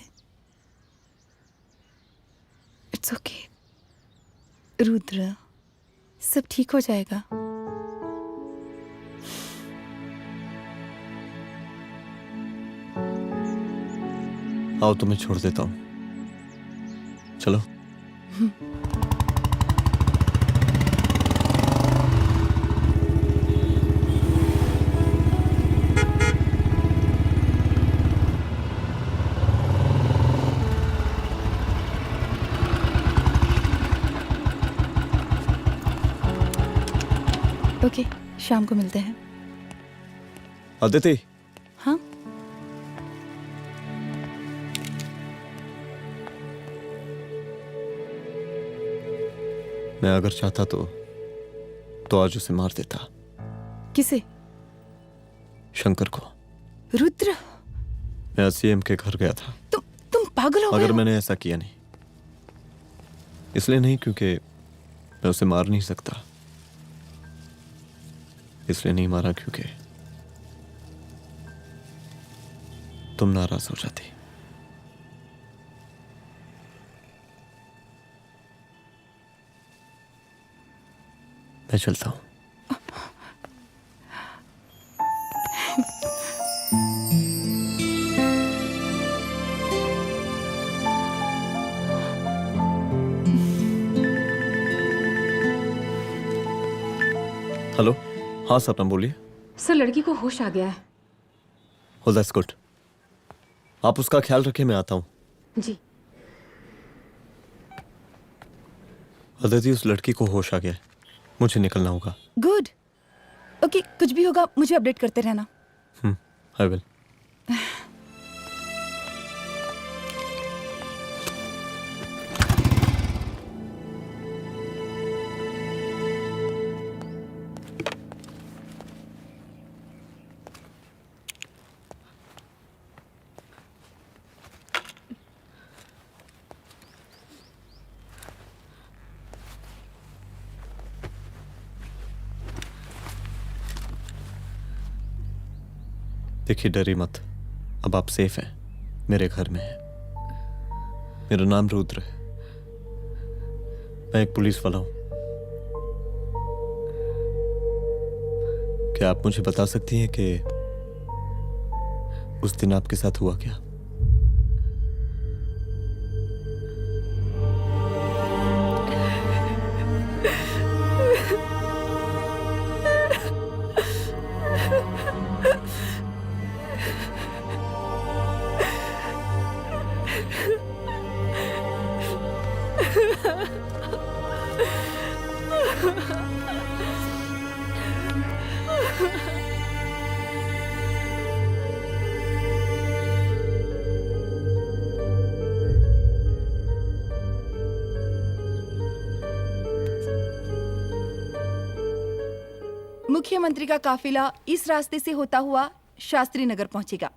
इट्स ओके रुद्र, सब ठीक हो जाएगा। आओ तुम्हें छोड़ देता हूँ, चलो। ओके, शाम को मिलते हैं। अदिति। हाँ? मैं अगर चाहता तो आज उसे मार देता। किसे? शंकर को। रुद्र, मैं सीएम के घर गया था। तुम पागल हो गए मगर हो? मैंने ऐसा किया नहीं, इसलिए नहीं क्योंकि मैं उसे मार नहीं सकता, इसलिए नहीं मारा क्योंकि तुम नाराज हो जाती। मैं चलता हूं। हेलो। हाँ सपना बोलिए। सर, लड़की को होश आ गया है। Oh, that's good. आप उसका ख्याल रखिए, मैं आता हूँ। जी। अदिति, उस लड़की को होश आ गया है, मुझे निकलना होगा। गुड। ओके, कुछ भी होगा मुझे अपडेट करते रहना। I will. देखिए, डरिए मत, अब आप सेफ हैं, मेरे घर में हैं। मेरा नाम रुद्र है, मैं एक पुलिस वाला हूं। क्या आप मुझे बता सकती हैं कि उस दिन आपके साथ हुआ क्या? मुख्यमंत्री का काफिला इस रास्ते से होता हुआ शास्त्री नगर पहुंचेगा।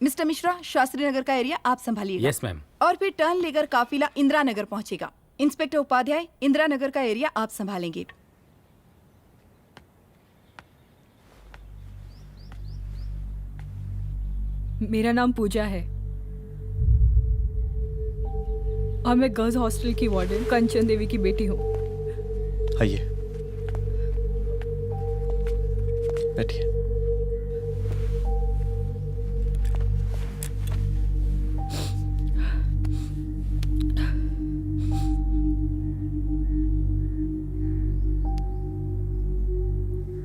मिस्टर मिश्रा, शास्त्री नगर का एरिया आप संभालिएगा। Yes ma'am. और फिर टर्न लेकर काफिला इंदिरा नगर पहुंचेगा। इंस्पेक्टर उपाध्याय, इंदिरा नगर का एरिया आप संभालेंगे। मेरा नाम पूजा है और मैं गर्ल्स हॉस्टल की वार्डन कंचन देवी की बेटी हूँ। आइए, बैठिए।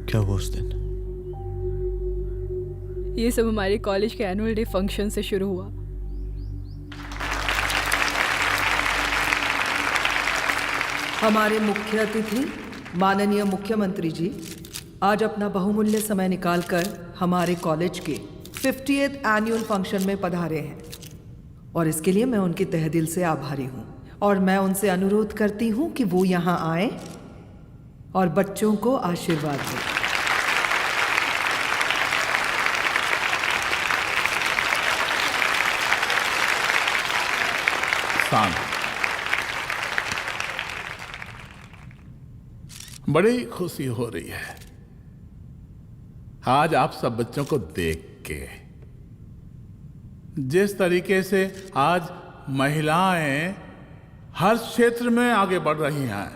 क्या हुआ उस दिन? ये सब हमारे कॉलेज के एनुअल डे फंक्शन से शुरू हुआ। हमारे मुख्य अतिथि माननीय मुख्यमंत्री जी आज अपना बहुमूल्य समय निकालकर हमारे कॉलेज के 50th एनुअल फंक्शन में पधारे हैं और इसके लिए मैं उनके तहे दिल से आभारी हूँ और मैं उनसे अनुरोध करती हूँ कि वो यहाँ आए और बच्चों को आशीर्वाद दें। बड़ी खुशी हो रही है आज आप सब बच्चों को देख के। जिस तरीके से आज महिलाएं हर क्षेत्र में आगे बढ़ रही हैं,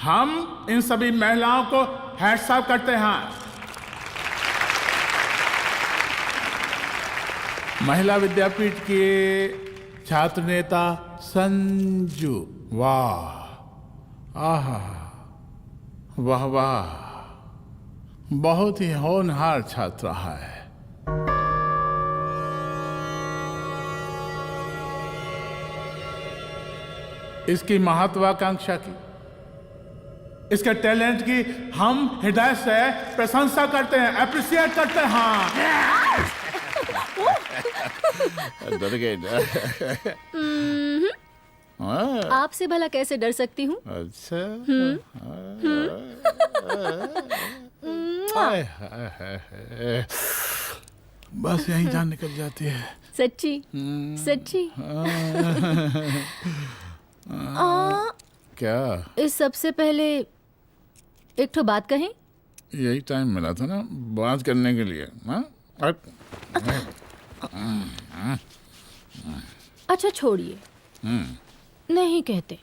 हम इन सभी महिलाओं को हैट्स ऑफ करते हैं। महिला विद्यापीठ के छात्र नेता संजू, वाह, आहा, वाह वाह, बहुत ही होनहार छात्र है। इसकी महत्वाकांक्षा की, इसके टैलेंट की हम हृदय से प्रशंसा करते हैं, अप्रिशिएट करते हैं। डर गए ना? आपसे भला कैसे डर सकती हूँ? अच्छा। बस यहीं जान निकल जाती है। सच्ची सच्ची। क्या? इस सबसे पहले एक ठो बात कहें? यही टाइम मिला था ना बात करने के लिए। अच्छा छोड़िए, नहीं कहते।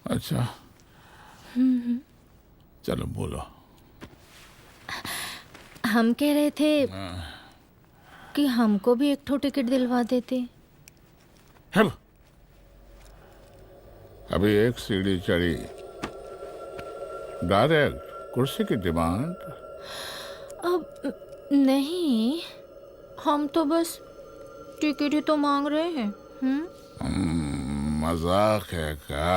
अच्छा चलो बोलो। हम कह रहे थे कि हमको भी एक ठो टिकट दिलवा देते। हम अभी एक सीढ़ी चढ़ी, डायरेक्ट कुर्सी की डिमांड। अब नहीं, हम तो बस टिकट ही तो मांग रहे हैं। मजाक है क्या?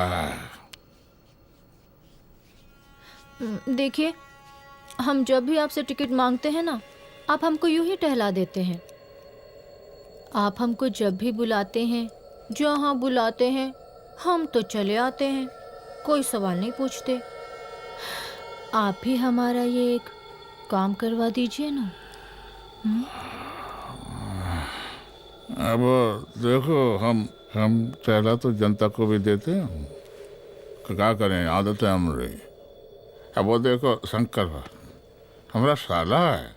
देखिए, हम जब भी आपसे टिकट मांगते हैं ना, आप हमको यूं ही टहला देते हैं। आप हमको जब भी बुलाते हैं, जहाँ बुलाते हैं, हम तो चले आते हैं, कोई सवाल नहीं पूछते। आप भी हमारा ये एक काम करवा दीजिए ना। अब देखो, हम टहला तो जनता को भी देते हैं, क्या करें, आदत है हमारी। अब वो देखो शंकर हमारा साला है,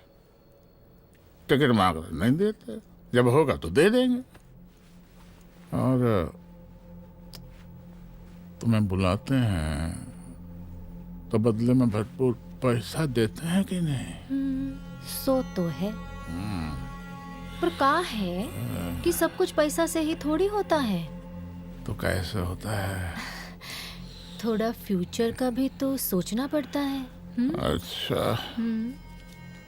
टिकट मांग रहे नहीं देते, जब होगा तो दे देंगे। और तुम्हें बुलाते हैं तो बदले में भरपूर पैसा देते हैं कि नहीं? सो तो है, पर का है कि सब कुछ पैसा से ही थोड़ी होता है। तो कैसे होता है? थोड़ा फ्यूचर का भी तो सोचना पड़ता है। अच्छा,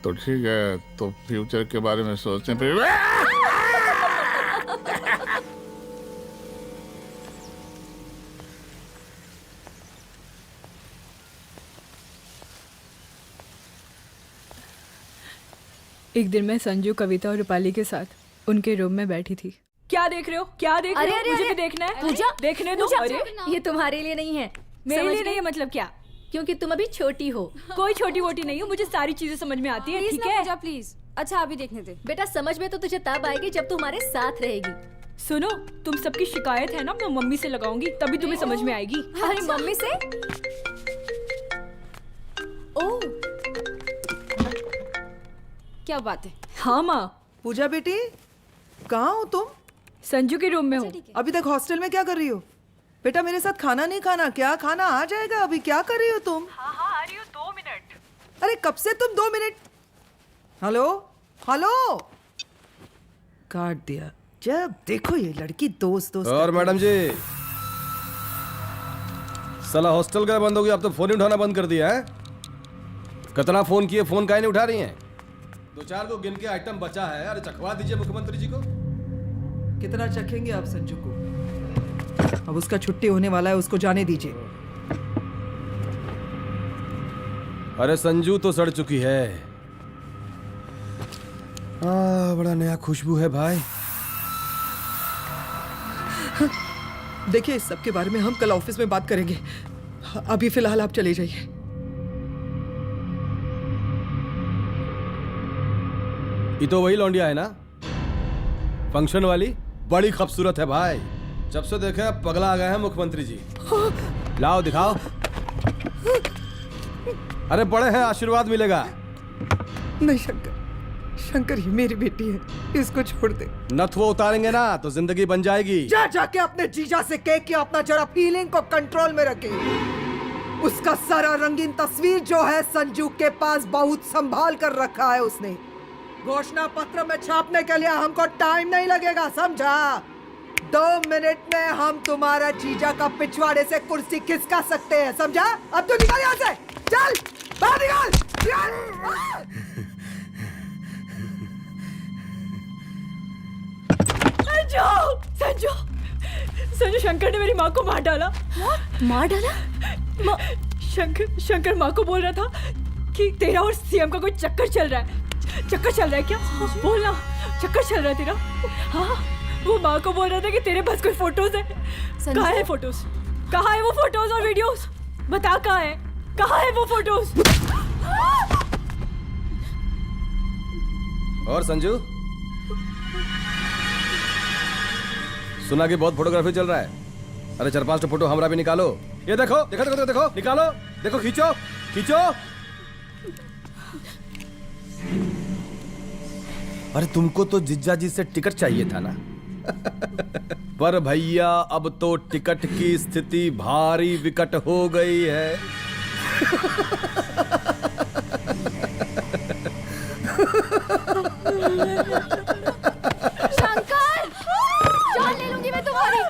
तो ठीक है, तो फ्यूचर के बारे में सोचते हैं फिर। एक दिन मैं संजू, कविता और रूपाली के साथ उनके रूम में बैठी थी। क्या देख रहे हो? क्या देख रहे हो? मुझे भी देखना है। पूजा, देखने दो। अरे ये तुम्हारे लिए नहीं है। मेरे लिए नहीं है मतलब क्या? क्योंकि तुम अभी छोटी हो। कोई छोटी वोटी नहीं हो, मुझे सारी चीजें समझ में आती है। ठीक है पूजा प्लीज। अच्छा अभी देखने दे। बेटा समझ में तो तुझे तब आएगी जब तू हमारे साथ रहेगी। सुनो, तुम सबकी शिकायत है ना, मैं मम्मी से लगाऊंगी, तभी तुम्हें समझ में आएगी। अरे मम्मी से? ओह क्या बात है। हाँ माँ। पूजा बेटी, कहाँ हो तुम? संजू के रूम में हूँ। अभी तक हॉस्टल में क्या कर रही हो? बेटा मेरे साथ खाना नहीं खाना क्या? खाना आ जाएगा, अभी क्या कर रही हो तुम? हाँ आ रही हूँ, 2 मिनट। अरे कब से तुम 2 मिनट? हेलो हेलो, काट दिया। जब देखो ये लड़की दोस्त दोस्त। और मैडम जी, साला हॉस्टल का बंद हो गया, अब तो फोन ही उठाना बंद कर दिया है। कितना फोन किए, फोन काहे नहीं उठा रही हैं? 2-4 को गिन के आइटम बचा है, अरे चखवा दीजिए मुख्यमंत्री जी को। कितना चखेंगे आप संजू को? अब उसका छुट्टी होने वाला है, उसको जाने दीजिए। अरे संजू तो सड़ चुकी है। बड़ा नया खुशबू है भाई। देखिए इस सब के बारे में हम कल ऑफिस में बात करेंगे, अभी फिलहाल आप चले जाइए। ये तो वही लौंडिया है ना, फंक्शन वाली? बड़ी खूबसूरत है भाई, जब से देखे पगला आ गए हैं मुख्यमंत्री जी। लाओ दिखाओ। अरे बड़े हैं, आशीर्वाद मिलेगा। नहीं शंकर, शंकर ये मेरी बेटी है, इसको छोड़ दे। नथ वो उतारेंगे ना तो जिंदगी बन जाएगी। जा जाके अपने जीजा से कह के अपना जरा फीलिंग को कंट्रोल में रखे। उसका सारा रंगीन तस्वीर जो है संजू के पास बहुत संभाल कर रखा है उसने। घोषणा पत्र में छापने के लिए हमको टाइम नहीं लगेगा, समझा? 2 मिनट में हम तुम्हारा जीजा का पिछवाड़े से कुर्सी खिसका सकते हैं, समझा? अब तो निकल यहाँ से, चल बाहर निकल। संजू, संजू, शंकर ने मेरी माँ को मार डाला। मार डाला? शंकर माँ को बोल रहा था कि तेरा और सीएम का कोई चक्कर चल रहा है। चक्कर चल रहा है क्या? बोलना, चक्कर चल रहा है तेरा? हाँ, वो माँ को बोल रहा था कि तेरे पास कोई फोटोज है। कहाँ है फोटोज? कहाँ है वो फोटोज और वीडियोस? बता कहाँ है? कहाँ है वो फोटोज? और संजू, सुना कि बहुत फोटोग्राफी चल रहा है। अरे 4-5 फोटो हमरा भी निकालो। ये देखो देखो देखो देखो, निकालो, देखो, खींचो खींचो। अरे तुमको तो जिज्जा जी से टिकट चाहिए था ना। पर भैया अब तो टिकट की स्थिति भारी विकट हो गई है। शंकर, जान ले लूंगी मैं तुम्हारी।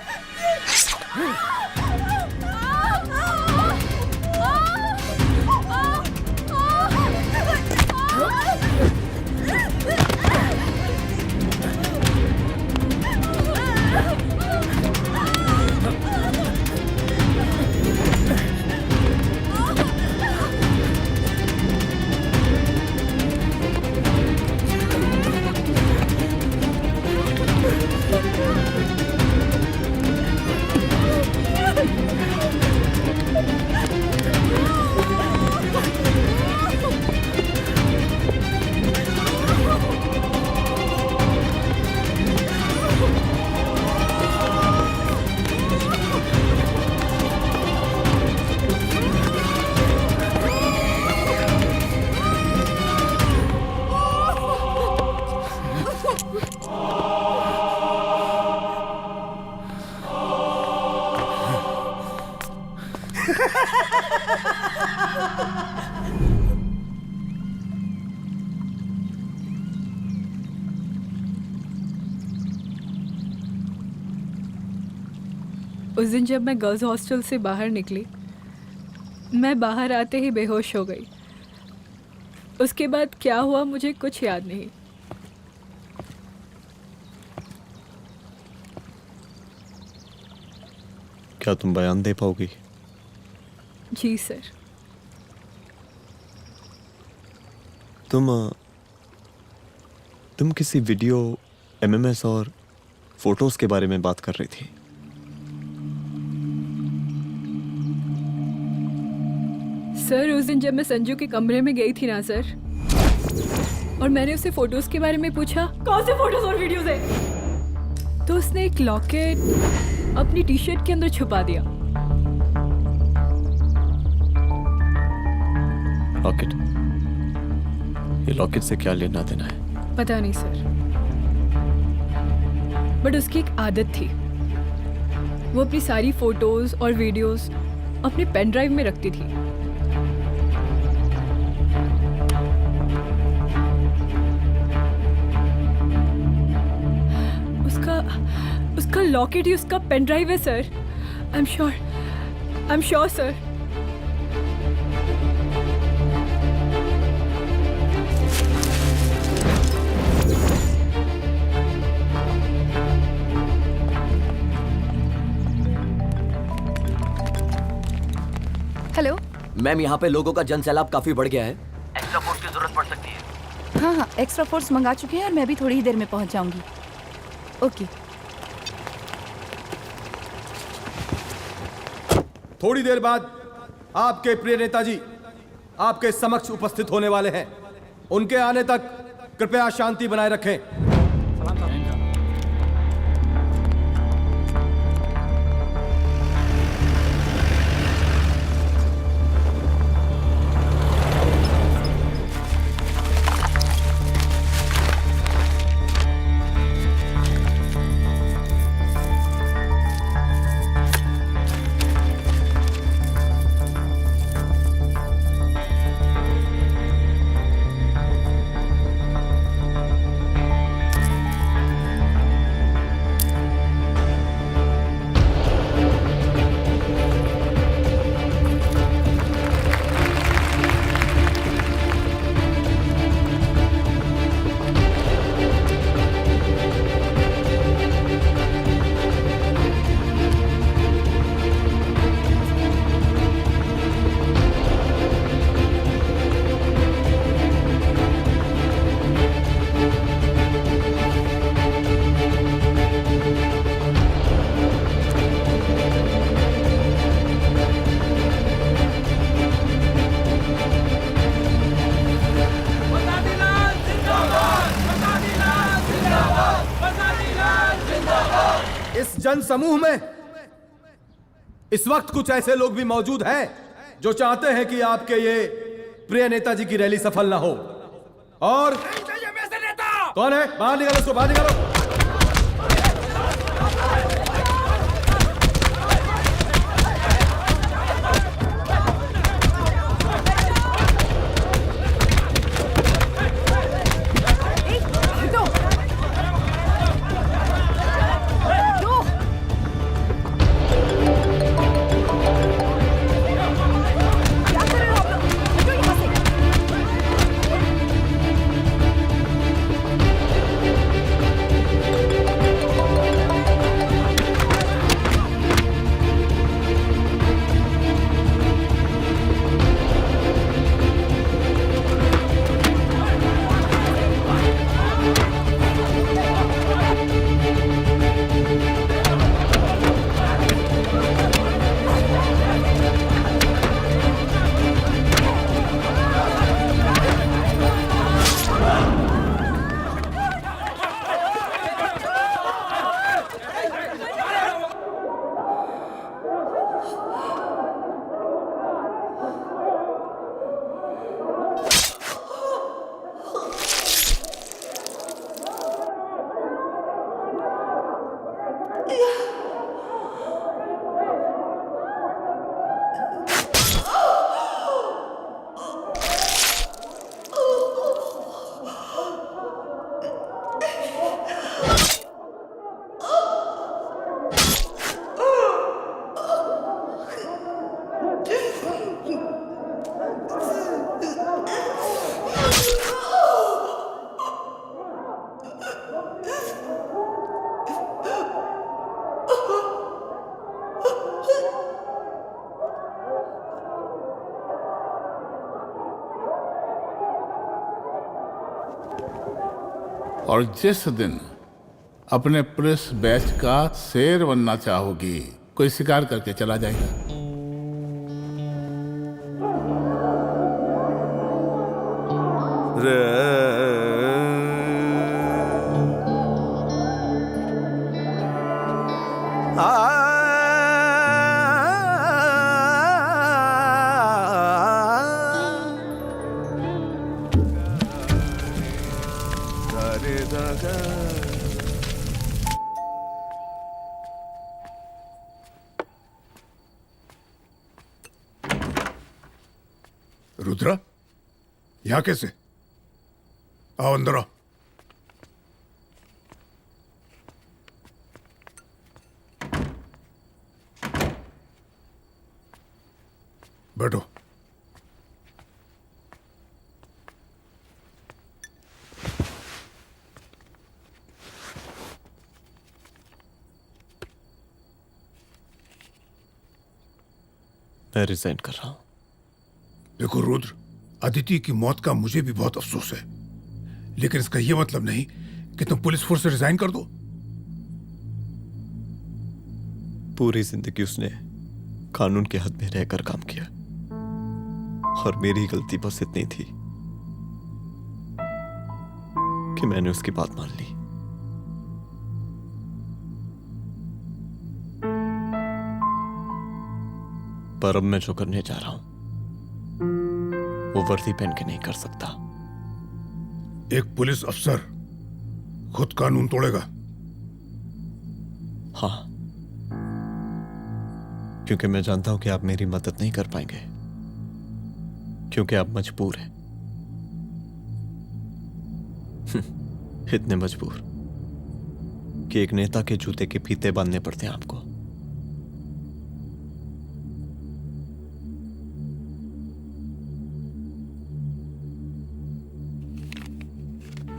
उस दिन जब मैं गर्ल्स हॉस्टल से बाहर निकली, मैं बाहर आते ही बेहोश हो गई। उसके बाद क्या हुआ मुझे कुछ याद नहीं। क्या तुम बयान दे पाओगी? जी सर। तुम किसी वीडियो, एमएमएस और फोटोज के बारे में बात कर रही थी। सर उस दिन जब मैं संजू के कमरे में गई थी ना सर, और मैंने उससे फोटोज के बारे में पूछा कौन से फोटोज और वीडियोस है, तो उसने एक लॉकेट अपनी टी शर्ट के अंदर छुपा दिया। लॉकेट? ये लॉकेट से क्या लेना देना है? पता नहीं सर, बट उसकी एक आदत थी, वो अपनी सारी फोटोज और वीडियोस अपने पेन ड्राइव में रखती थी। उसका लॉकेट ही उसका पेन ड्राइव है sir. I am sure sir. Hello ma'am, यहाँ पे लोगों का जनसैलाब काफी बढ़ गया है, एक्स्ट्रा फोर्स की जरूरत पड़ सकती है। हाँ हाँ, एक्स्ट्रा फोर्स मंगा चुके हैं और मैं भी थोड़ी ही देर में पहुंच जाऊंगी। ओके। थोड़ी देर बाद आपके प्रिय नेताजी आपके समक्ष उपस्थित होने वाले हैं। उनके आने तक कृपया शांति बनाए रखें। जन समूह में इस वक्त कुछ ऐसे लोग भी मौजूद हैं जो चाहते हैं कि आपके ये प्रिय नेताजी की रैली सफल ना हो। और कौन है? बाहर निकालो उसको, बाहर निकालो। और जिस दिन अपने पुलिस बैच का शेर बनना चाहोगी, कोई शिकार करके चला जाएगा। रुद्रा, यहाँ कैसे? आओ अंदर आओ। बैठो। मैं रिजाइन कर रहा हूं। देखो रुद्र, अदिति की मौत का मुझे भी बहुत अफसोस है, लेकिन इसका यह मतलब नहीं कि तुम पुलिस फोर्स से रिजाइन कर दो। पूरी जिंदगी उसने कानून के हद में रहकर काम किया और मेरी गलती बस इतनी थी कि मैंने उसकी बात मान ली। पर अब मैं जो करने जा रहा हूं वो वर्दी पहन के नहीं कर सकता। एक पुलिस अफसर खुद कानून तोड़ेगा? हाँ, क्योंकि मैं जानता हूं कि आप मेरी मदद नहीं कर पाएंगे, क्योंकि आप मजबूर हैं। इतने मजबूर कि एक नेता के जूते के फीते बांधने पड़ते हैं आपको।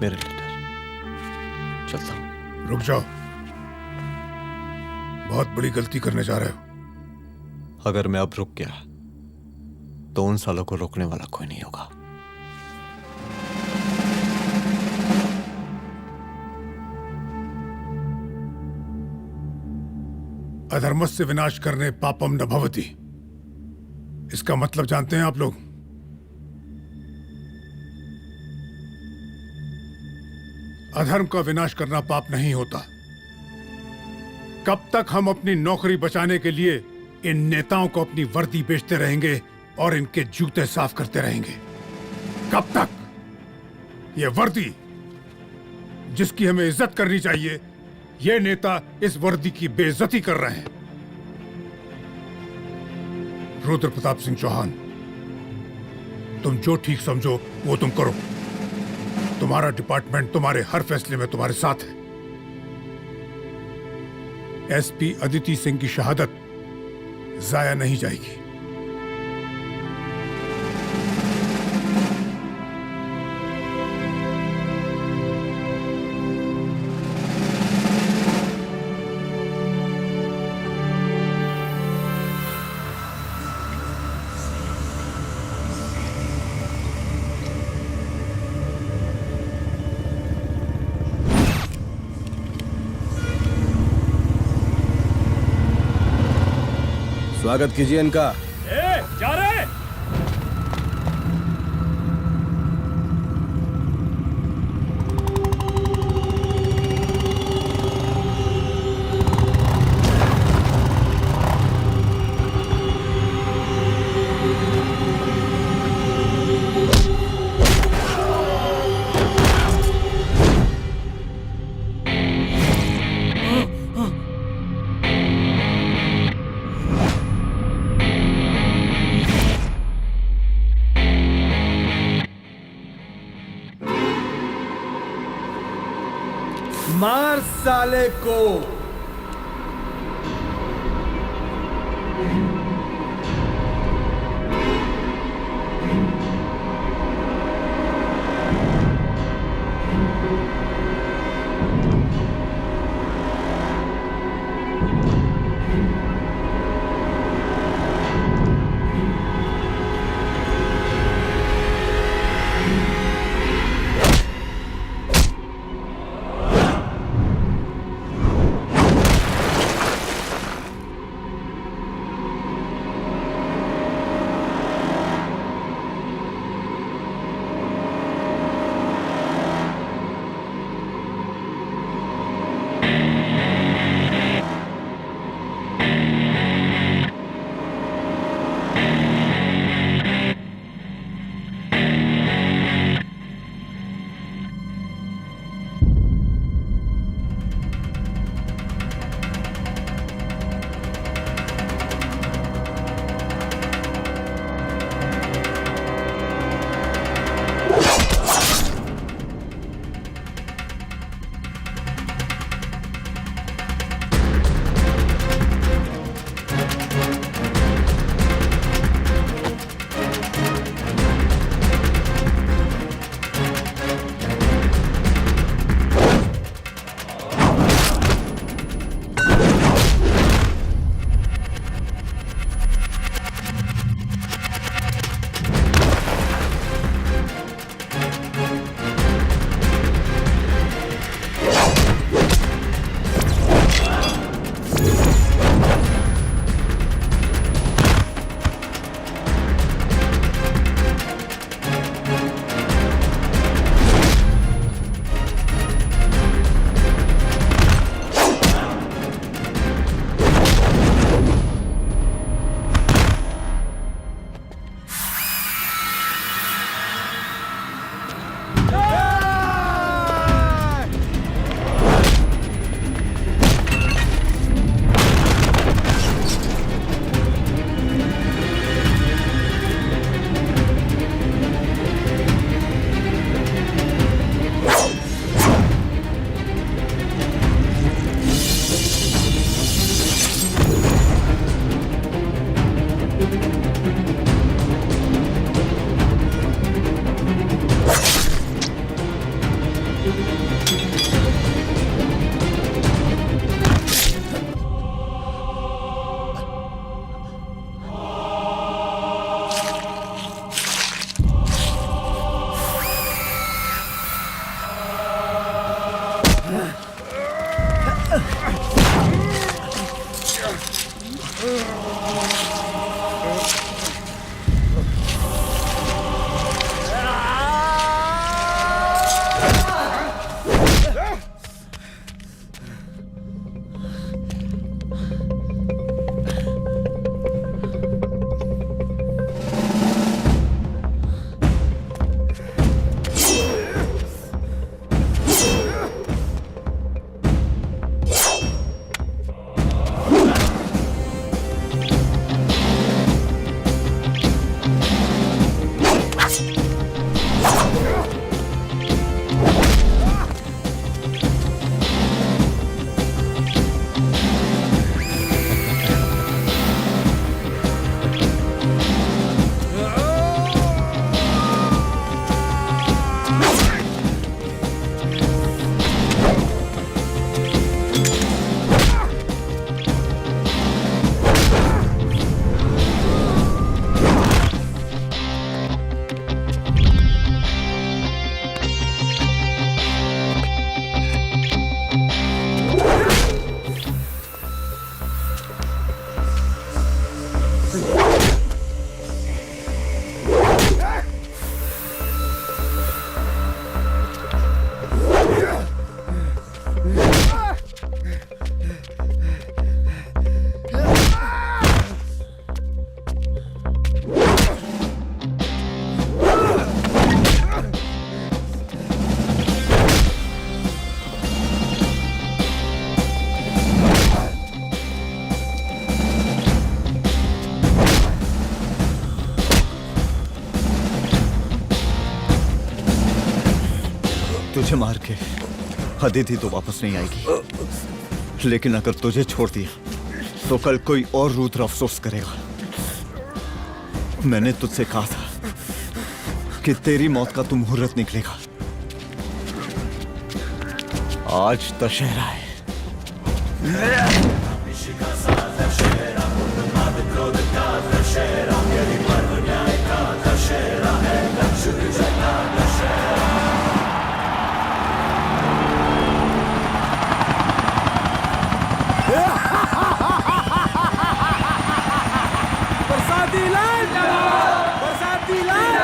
मेरे लीडर, चलता हूं। रुक जाओ, बहुत बड़ी गलती करने जा रहे हो। अगर मैं अब रुक गया तो उन सालों को रोकने वाला कोई नहीं होगा। अधर्मस्य विनाश करने पापम न भवति, इसका मतलब जानते हैं आप लोग? अधर्म का विनाश करना पाप नहीं होता। कब तक हम अपनी नौकरी बचाने के लिए इन नेताओं को अपनी वर्दी बेचते रहेंगे और इनके जूते साफ करते रहेंगे? कब तक? ये वर्दी जिसकी हमें इज्जत करनी चाहिए, ये नेता इस वर्दी की बेइज्जती कर रहे हैं। रुद्र प्रताप सिंह चौहान, तुम जो ठीक समझो वो तुम करो। तुम्हारा डिपार्टमेंट तुम्हारे हर फैसले में तुम्हारे साथ है। एसपी अदिति सिंह की शहादत जाया नहीं जाएगी। स्वागत कीजिए इनका। जा रहे मार साले को। तुझे मार के अदिति तो वापस नहीं आएगी, लेकिन अगर तुझे छोड़ दिया तो कल कोई और रुद्र अफसोस करेगा। मैंने तुझसे कहा था कि तेरी मौत का तू मुहूर्त निकलेगा। आज दशहरा है। बरसाती लाल बरसाती लाल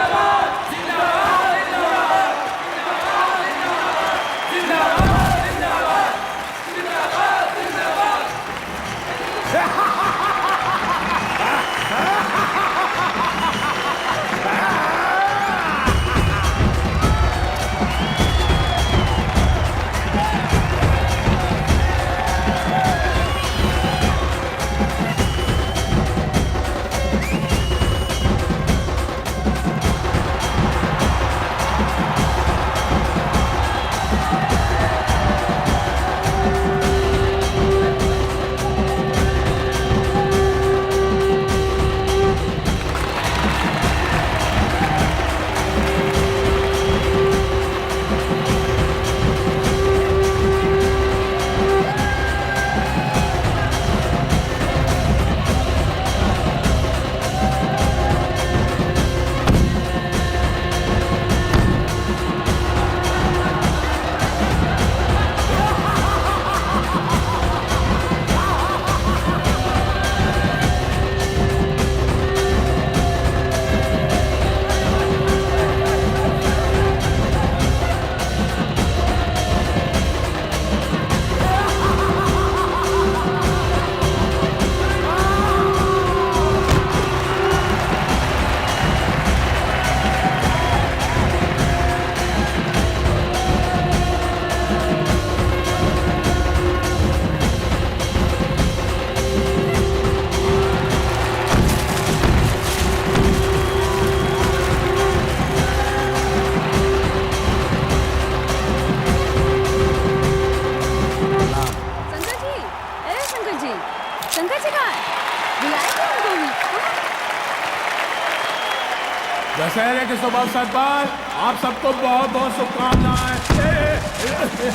दशहरे के शुभ अवसर पर आप सबको बहुत बहुत शुभकामनाएं। ए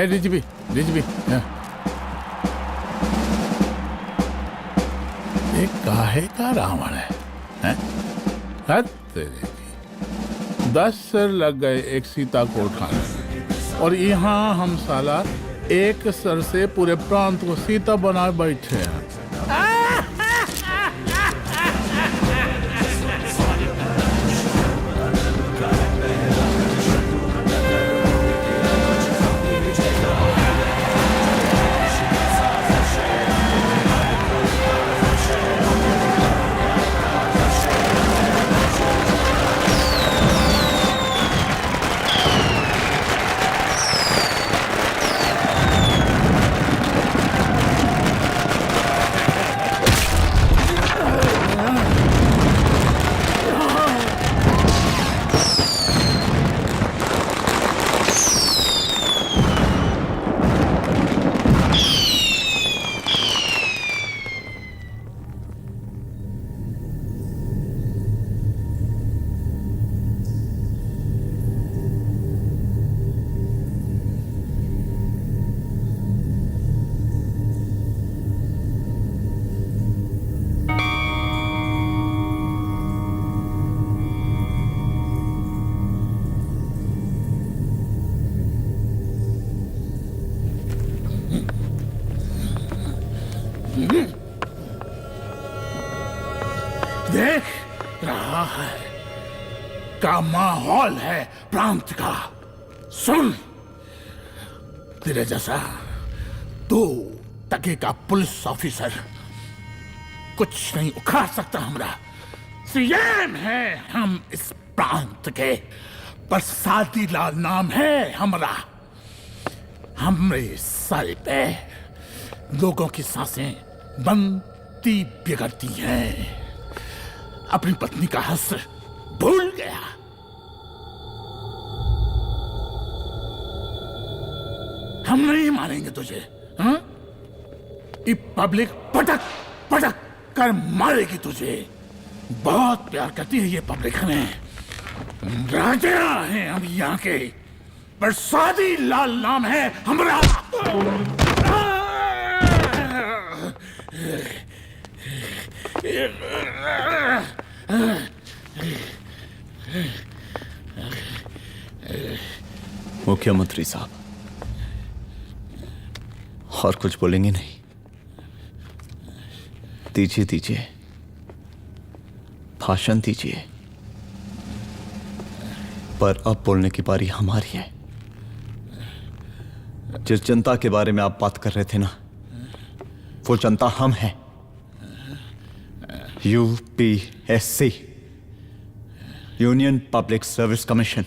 डीजीपी एक काहे का रावण है? हद तेरे की। 10 सर लग गए एक सीता को उठाने में, और यहाँ हम साला एक सर से पूरे प्रांत को सीता बना बैठे हैं। देख रहा है का माहौल है प्रांत का। सुन, तेरे जैसा 2 टके का पुलिस ऑफिसर कुछ नहीं उखाड़ सकता। हमरा सीएम है हम इस प्रांत के, बरसाती लाल नाम है हमरा। हमरे सर पे लोगों की सांसें बनती बिगड़ती हैं। अपनी पत्नी का हंस भूल गया। हम नहीं मारेंगे तुझे, हाँ? ये पब्लिक पटक पटक कर मारेगी तुझे। बहुत प्यार करती है ये पब्लिक हमें। राजा हैं हम यहाँ के, बरसाती लाल नाम है हमारा। मुख्यमंत्री साहब, और कुछ बोलेंगे नहीं? दीजिए, भाषण दीजिए। पर अब बोलने की बारी हमारी है। जिस जनता के बारे में आप बात कर रहे थे ना, वो जनता हम हैं। UPSC, union public service commission.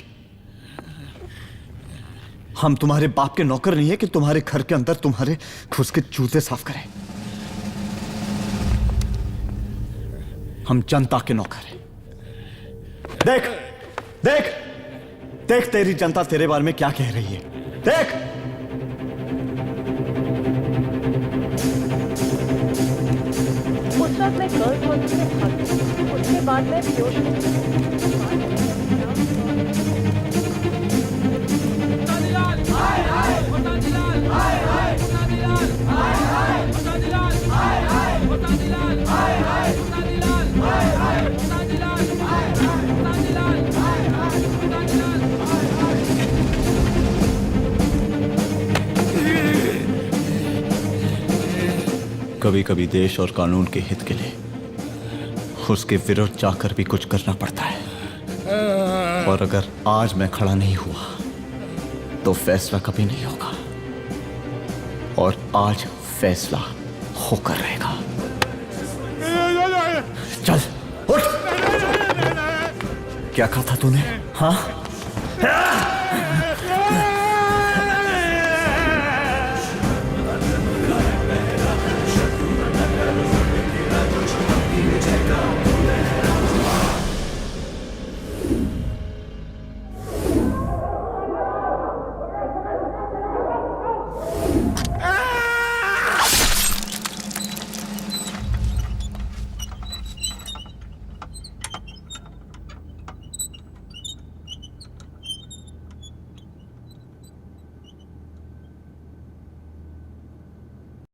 हम तुम्हारे बाप के नौकर नहीं है कि तुम्हारे घर के अंदर तुम्हारे घुस के जूते साफ करें। हम जनता के नौकर हैं। देख देख देख तेरी जनता तेरे बारे में क्या कह रही है। देख, उस वक्त मैं गर्ल्स हॉस्टल में भागी, उसके बाद मैं कभी कभी देश और कानून के हित के लिए उसके विरुद्ध जाकर भी कुछ करना पड़ता है। और अगर आज मैं खड़ा नहीं हुआ तो फैसला कभी नहीं होगा, और आज फैसला होकर रहेगा। चल उठ। क्या कहा था तूने? हाँ,